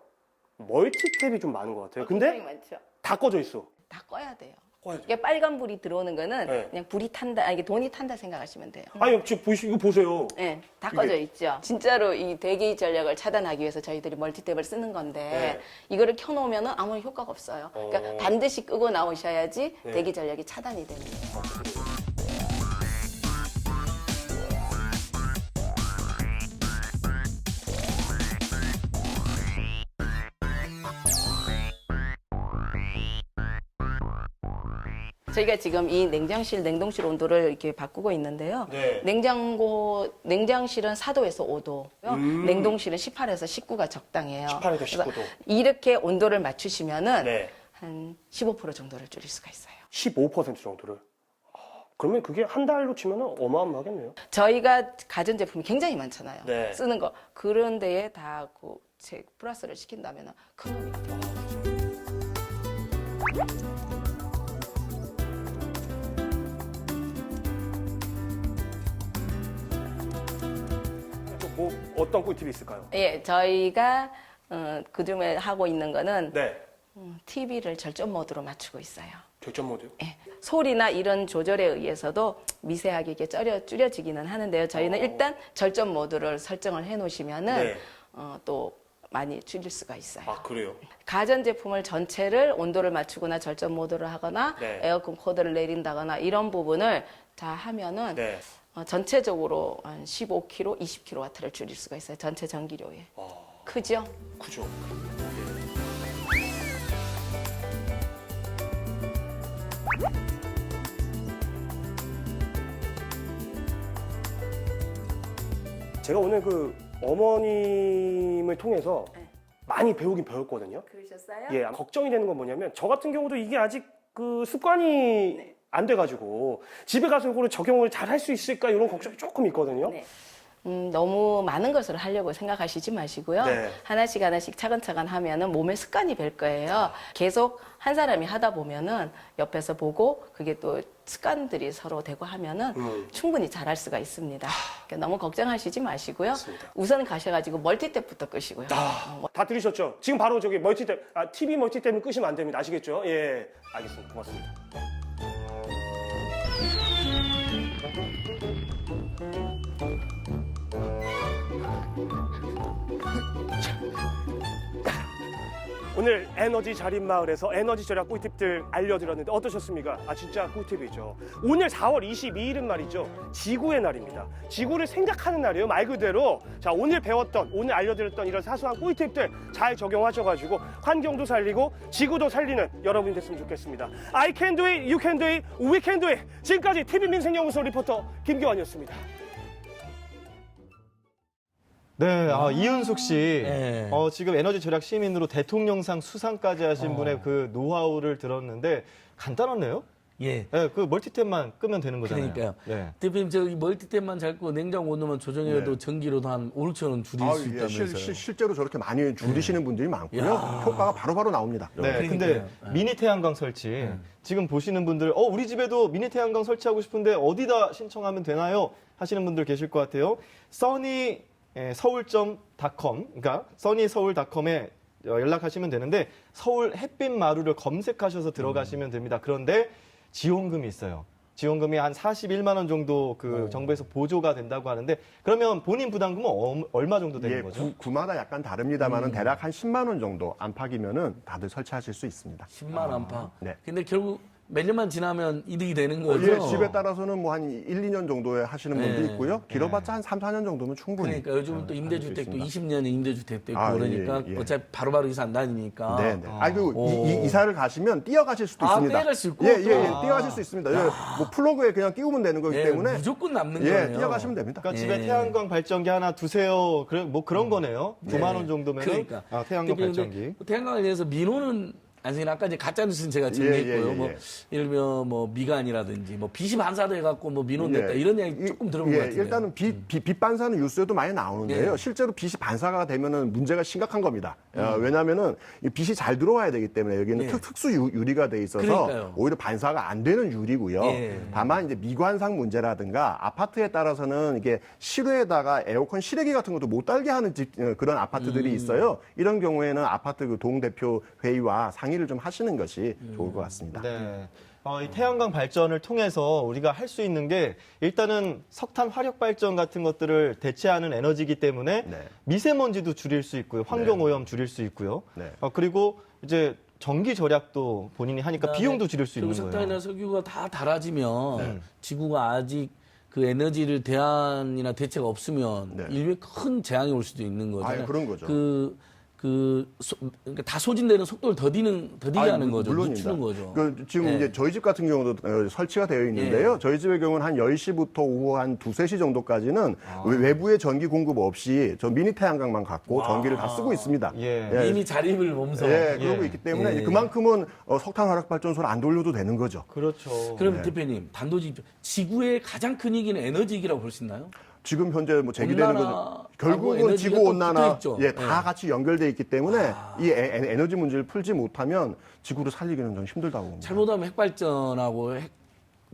멀티탭이 좀 많은 것 같아요. 굉장히 근데 많죠. 다 꺼져 있어. 다 꺼야 돼요. 꺼야 돼. 이게 빨간 불이 들어오는 거는 네. 그냥 불이 탄다, 이게 돈이 탄다 생각하시면 돼요. 아니 지금 이거 보세요. 네, 다 이게- 꺼져 있죠. 진짜로 이 대기 전력을 차단하기 위해서 저희들이 멀티탭을 쓰는 건데 네. 이거를 켜놓으면 아무 효과가 없어요. 그러니까 반드시 끄고 나오셔야지 네. 대기 전력이 차단이 되는 거예요. 저희가 지금 이 냉장실 온도를 이렇게 바꾸고 있는데요. 네. 냉장실은 4도에서 5도, 냉동실은 18에서 19가 적당해요. 18에서 그래서 19도. 이렇게 온도를 맞추시면은 네. 한 15% 정도를 줄일 수가 있어요. 15% 정도를. 그러면 그게 한 달로 치면 어마어마하겠네요. 저희가 가전제품이 굉장히 많잖아요. 네. 쓰는 거. 그런 데에 다 플러스를 시킨다면 큰 돈이 돼요. 어떤 꿀팁이 있을까요? 예, 저희가 그중에 하고 있는 거는 네. TV를 절전 모드로 맞추고 있어요. 절전 모드요? 예, 소리나 이런 조절에 의해서도 미세하게 이게 줄여지기는 하는데요. 저희는 일단 절전 모드를 설정을 해놓으시면은 네. 또 많이 줄일 수가 있어요. 아, 그래요? 가전제품을 전체를 온도를 맞추거나 절전 모드를 하거나 네. 에어컨 코드를 내린다거나 이런 부분을 다 하면은 네. 전체적으로 한 15kW, 20kW를 줄일 수가 있어요. 전체 전기료에. 크죠? 그죠. 제가 오늘 그 어머님을 통해서 네. 많이 배우긴 배웠거든요. 그러셨어요? 예, 걱정이 되는 건 뭐냐면 저 같은 경우도 이게 아직 그 습관이 안 돼가지고 집에 가서 이거를 적용을 잘 할 수 있을까 이런 걱정이 조금 있거든요. 네. 너무 많은 것을 하려고 생각하시지 마시고요. 네. 하나씩 하나씩 차근차근 하면은 몸에 습관이 될 거예요. 계속 한 사람이 하다 보면은 옆에서 보고 그게 또 습관들이 서로 되고 하면은 충분히 잘할 수가 있습니다. 그러니까 너무 걱정하시지 마시고요. 맞습니다. 우선 가셔가지고 멀티탭부터 끄시고요. 다 들으셨죠? 지금 바로 저기 멀티탭, TV 멀티탭은 끄시면 안 됩니다. 아시겠죠? 예, 알겠습니다. 고맙습니다. 오늘 에너지 자립마을에서 에너지 절약 꿀팁들 알려드렸는데 어떠셨습니까? 진짜 꿀팁이죠. 오늘 4월 22일은 말이죠. 지구의 날입니다. 지구를 생각하는 날이에요. 말 그대로. 자, 오늘 배웠던, 오늘 알려드렸던 이런 사소한 꿀팁들 잘 적용하셔가지고 환경도 살리고 지구도 살리는 여러분이 됐으면 좋겠습니다. I can do it, you can do it, we can do it. 지금까지 TV민생연구소 리포터 김기환이었습니다. 네, 이윤숙 씨. 네. 지금 에너지 절약 시민으로 대통령상 수상까지 하신 분의 그 노하우를 들었는데 간단하네요. 예. 네, 그 멀티탭만 끄면 되는 거잖아요. 그러니까요. 네. 대표님, 저기 멀티탭만 잡고 냉장고 온도만 조정해도 네. 전기로도 한 5, 6천 원 줄일 수 예, 있다면서요. 실제로 저렇게 많이 줄이시는 분들이 많고요. 야. 효과가 바로바로 나옵니다. 네, 근데 그러니까요. 미니 태양광 설치 지금 보시는 분들 우리 집에도 미니 태양광 설치하고 싶은데 어디다 신청하면 되나요? 하시는 분들 계실 것 같아요. 써니 서울.com, 그러니까 써니서울.com에 연락하시면 되는데 서울 햇빛 마루를 검색하셔서 들어가시면 됩니다. 그런데 지원금이 있어요. 지원금이 한 41만 원 정도 그 정부에서 보조가 된다고 하는데 그러면 본인 부담금은 얼마 정도 되는 예, 거죠? 구마다 약간 다릅니다만은 대략 한 10만 원 정도 안팎이면은 다들 설치하실 수 있습니다. 10만 안팎. 네. 근데 결국 몇 년만 지나면 이득이 되는 거죠. 예, 집에 따라서는 뭐 한 1, 2년 정도에 하시는 분도 네. 있고요. 길어봤자 한 3, 4년 정도면 충분히. 그러니까 요즘은 또 하실 수 임대주택도 있습니다. 20년의 임대주택도 있고 아, 그러니까 예, 예. 어차피 바로바로 이사 안 다니니까. 네, 네. 그리고 오. 이사를 가시면 뛰어가실 수도 있습니다. 뛰어갈 수 있고 예, 또? 예, 뛰어가실 수 있습니다. 예, 뭐 플러그에 그냥 끼우면 되는 거기 예, 때문에 무조건 남는 예, 거예요. 뛰어가시면 됩니다. 그러니까 예. 집에 태양광 발전기 하나 두세요. 그런 거네요. 9만 원 정도면 그러니까. 태양광 대표님, 발전기. 태양광에 대해서 민호는 안승이 아까 이제 가짜 뉴스는 제가 정리했고요. 예, 예, 예. 뭐 예를 들면 뭐 미간이라든지 뭐 빛이 반사도 해갖고 뭐 민호 냈다 예. 이런 이야기 조금 들어본 것 같은데. 일단은 빛 반사는 뉴스에도 많이 나오는데요. 예. 실제로 빛이 반사가 되면은 문제가 심각한 겁니다. 왜냐하면은 이 빛이 잘 들어와야 되기 때문에 여기는 예. 특수 유리가 돼 있어서 그러니까요. 오히려 반사가 안 되는 유리고요. 예. 다만 이제 미관상 문제라든가 아파트에 따라서는 이게 실외에다가 에어컨 실외기 같은 것도 못 달게 하는 그런 아파트들이 있어요. 이런 경우에는 아파트 그 동대표 회의와 상의를 좀 하시는 것이 좋을 것 같습니다. 네. 이 태양광 발전을 통해서 우리가 할 수 있는 게 일단은 석탄 화력 발전 같은 것들을 대체하는 에너지이기 때문에 네. 미세먼지도 줄일 수 있고요. 환경 오염 줄일 수 있고요. 네. 그리고 이제 전기 절약도 본인이 하니까 비용도 줄일 수 있는 그리고 거예요. 석탄이나 석유가 다 달아지면 네. 지구가 아직 그 에너지를 대안이나 대체가 없으면 네. 인류에 큰 재앙이 올 수도 있는 거죠. 아유, 그런 거죠. 그러니까 다 소진되는 속도를 더디게 하는 거죠. 물론입니다. 늦추는 거죠. 지금 예. 이제 저희 집 같은 경우도 설치가 되어 있는데요. 저희 집의 경우는 한 10시부터 오후 한 2, 3시 정도까지는 외부의 전기 공급 없이 저 미니 태양광만 갖고 전기를 다 쓰고 있습니다. 예. 이미 자립을 몸소. 예, 그러고 있기 때문에 예. 그만큼은 석탄 화력 발전소를 안 돌려도 되는 거죠. 그렇죠. 그럼 대표님, 단도직 지구의 가장 큰 위기는 에너지위기라고 볼 수 있나요? 지금 현재 뭐 제기되는 건 온난화하고 결국은 에너지가 지구 또 온난화 붙어있죠. 다 같이 연결돼 있기 때문에 이 에너지 문제를 풀지 못하면 지구를 살리기는 좀 힘들다고 봅니다. 잘못하면 핵발전하고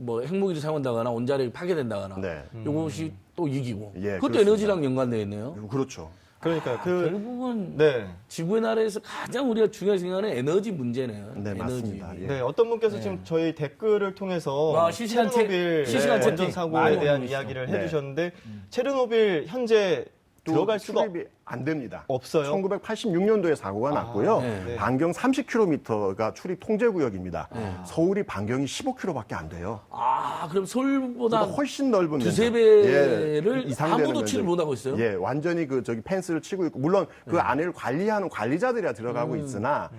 핵무기를 사용한다거나 온자력이 파괴된다거나 네. 이것이 또 또 이기고. 예, 그것도 그렇습니다. 에너지랑 연관되어 있네요. 그렇죠. 그러니까 결국은 네. 지구의 나라에서 가장 우리가 중요하게 생각하는 에너지 문제네요. 네, 에너지. 맞습니다. 예. 네, 어떤 분께서 지금 저희 댓글을 통해서 아, 실시간 체르노빌 실시간 원전 채팅 사고에 많이 대한 오고 있어. 이야기를 네. 해주셨는데 체르노빌 현재 또 들어갈 수가 출입이 안 됩니다. 없어요. 1986년도에 사고가 났고요. 네. 반경 30km가 출입 통제 구역입니다. 네. 서울이 반경이 15km밖에 안 돼요. 아, 그럼 서울보다 그러니까 훨씬 넓은 두세 면적. 배를 이상되는 아무도 치를 면적이. 못하고 있어요? 예, 완전히 저기 펜스를 치고 있고 물론 그 안을 관리하는 관리자들이야 들어가고 있으나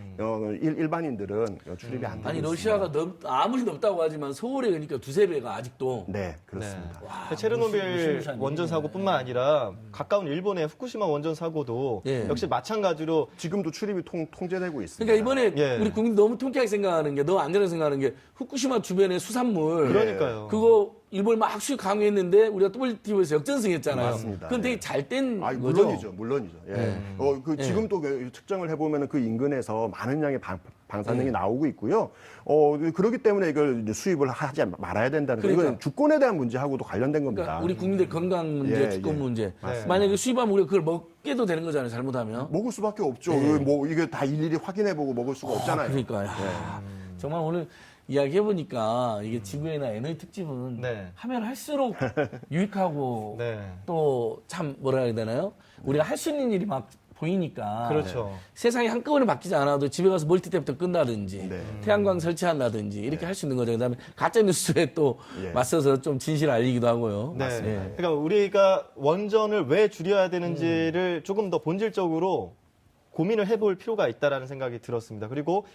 일반인들은 출입이 안 되고 아니, 있습니다. 러시아가 아무리 넓다고 하지만 서울에 그러니까 두세 배가 아직도. 네, 그렇습니다. 그 체르노빌 무시무시한 원전 일이네. 사고뿐만 아니라 가까운 일본의 후쿠시마 원전 사고도 예. 역시 마찬가지로 지금도 출입이 통제되고 있습니다. 그러니까 이번에 예. 우리 국민 너무 통쾌하게 생각하는 게, 너무 안전하게 생각하는 게 후쿠시마 주변의 수산물. 그러니까요. 그거 일본이 막 수입 강요했는데 우리가 WTO에서 역전승했잖아요. 맞습니다. 그건 되게 예. 잘 된 아, 거죠. 물론이죠. 예. 지금도 그 측정을 해보면 그 인근에서 많은 양의 방사능이 나오고 있고요. 그렇기 때문에 이걸 이제 수입을 하지 말아야 된다는 거예요. 그러니까. 이건 주권에 대한 문제하고도 관련된 겁니다. 그러니까 우리 국민들 건강 문제, 예, 주권 예. 문제. 맞습니다. 만약에 수입하면 우리가 그걸 먹게도 되는 거잖아요. 잘못하면. 먹을 수밖에 없죠. 예. 뭐 이게 다 일일이 확인해보고 먹을 수가 없잖아요. 그러니까 야, 정말 오늘 이야기해 보니까 이게 지구에나 에너지 특집은 네. 하면 할수록 유익하고 네. 또 참 뭐라 해야 되나요? 우리가 할 수 있는 일이 막 보이니까 그렇죠. 세상이 한꺼번에 바뀌지 않아도 집에 가서 멀티탭부터 끈다든지 네. 태양광 설치한다든지 이렇게 할 수 있는 거죠. 그다음에 가짜 뉴스에 또 예. 맞서서 좀 진실을 알리기도 하고요. 네. 예. 그러니까 우리가 원전을 왜 줄여야 되는지를 조금 더 본질적으로 고민을 해볼 필요가 있다라는 생각이 들었습니다. 그리고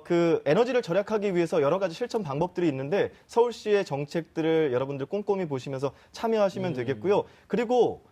그 에너지를 절약하기 위해서 여러 가지 실천 방법들이 있는데 서울시의 정책들을 여러분들 꼼꼼히 보시면서 참여하시면 되겠고요. 그리고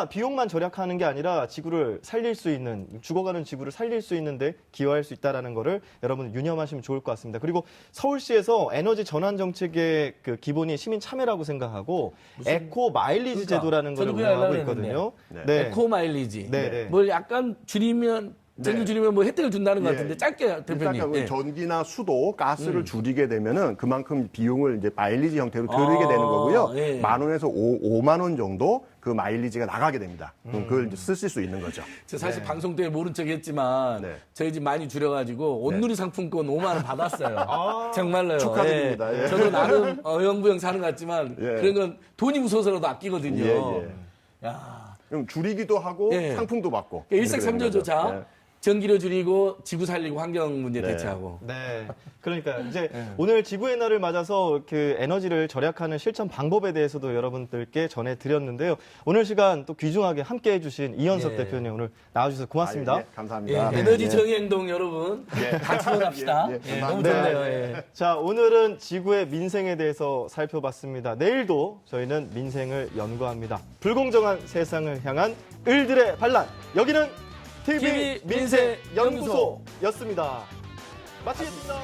비용만 절약하는 게 아니라 지구를 살릴 수 있는, 죽어가는 지구를 살릴 수 있는데 기여할 수 있다라는 거를 여러분 유념하시면 좋을 것 같습니다. 그리고 서울시에서 에너지 전환 정책의 그 기본이 시민 참여라고 생각하고 에코 마일리지 그러니까, 제도라는 걸 저도 그거 운영하고 하려고 있거든요. 네. 에코 마일리지. 네, 네. 뭘 약간 줄이면 전기 줄이면 뭐 혜택을 준다는 것 예. 같은데 짧게 대표님. 일단 예. 전기나 수도, 가스를 줄이게 되면은 그만큼 비용을 이제 마일리지 형태로 들이게 되는 아, 거고요. 예. 10,000원에서 5만 원 정도 그 마일리지가 나가게 됩니다. 그럼 그걸 이제 쓰실 수 있는 거죠. 저 사실 방송 때문에 모른 척 했지만 네. 저희 집 많이 줄여가지고 온누리 상품권 5만 원 받았어요. 정말로요. 축하드립니다. 예. 예. 저도 나름 어영부영 사는 것 같지만 예. 그런 건 돈이 무서워서라도 아끼거든요. 예, 야, 그럼 줄이기도 하고 예. 상품도 받고. 일석삼조죠. 자, 예. 전기료 줄이고 지구 살리고 환경 문제 네. 대체하고. 네. 그러니까 이제 오늘 지구의 날을 맞아서 그 에너지를 절약하는 실천 방법에 대해서도 여러분들께 전해드렸는데요. 오늘 시간 또 귀중하게 함께 해주신 이현석 예. 대표님 오늘 나와주셔서 고맙습니다. 예, 감사합니다. 예, 에너지 정의행동 여러분 같이 일어납시다. 예, 예, 너무 감사합니다. 좋네요. 예. 자, 오늘은 지구의 민생에 대해서 살펴봤습니다. 내일도 저희는 민생을 연구합니다. 불공정한 세상을 향한 을들의 반란. 여기는 TV 민생 연구소였습니다. 마치겠습니다.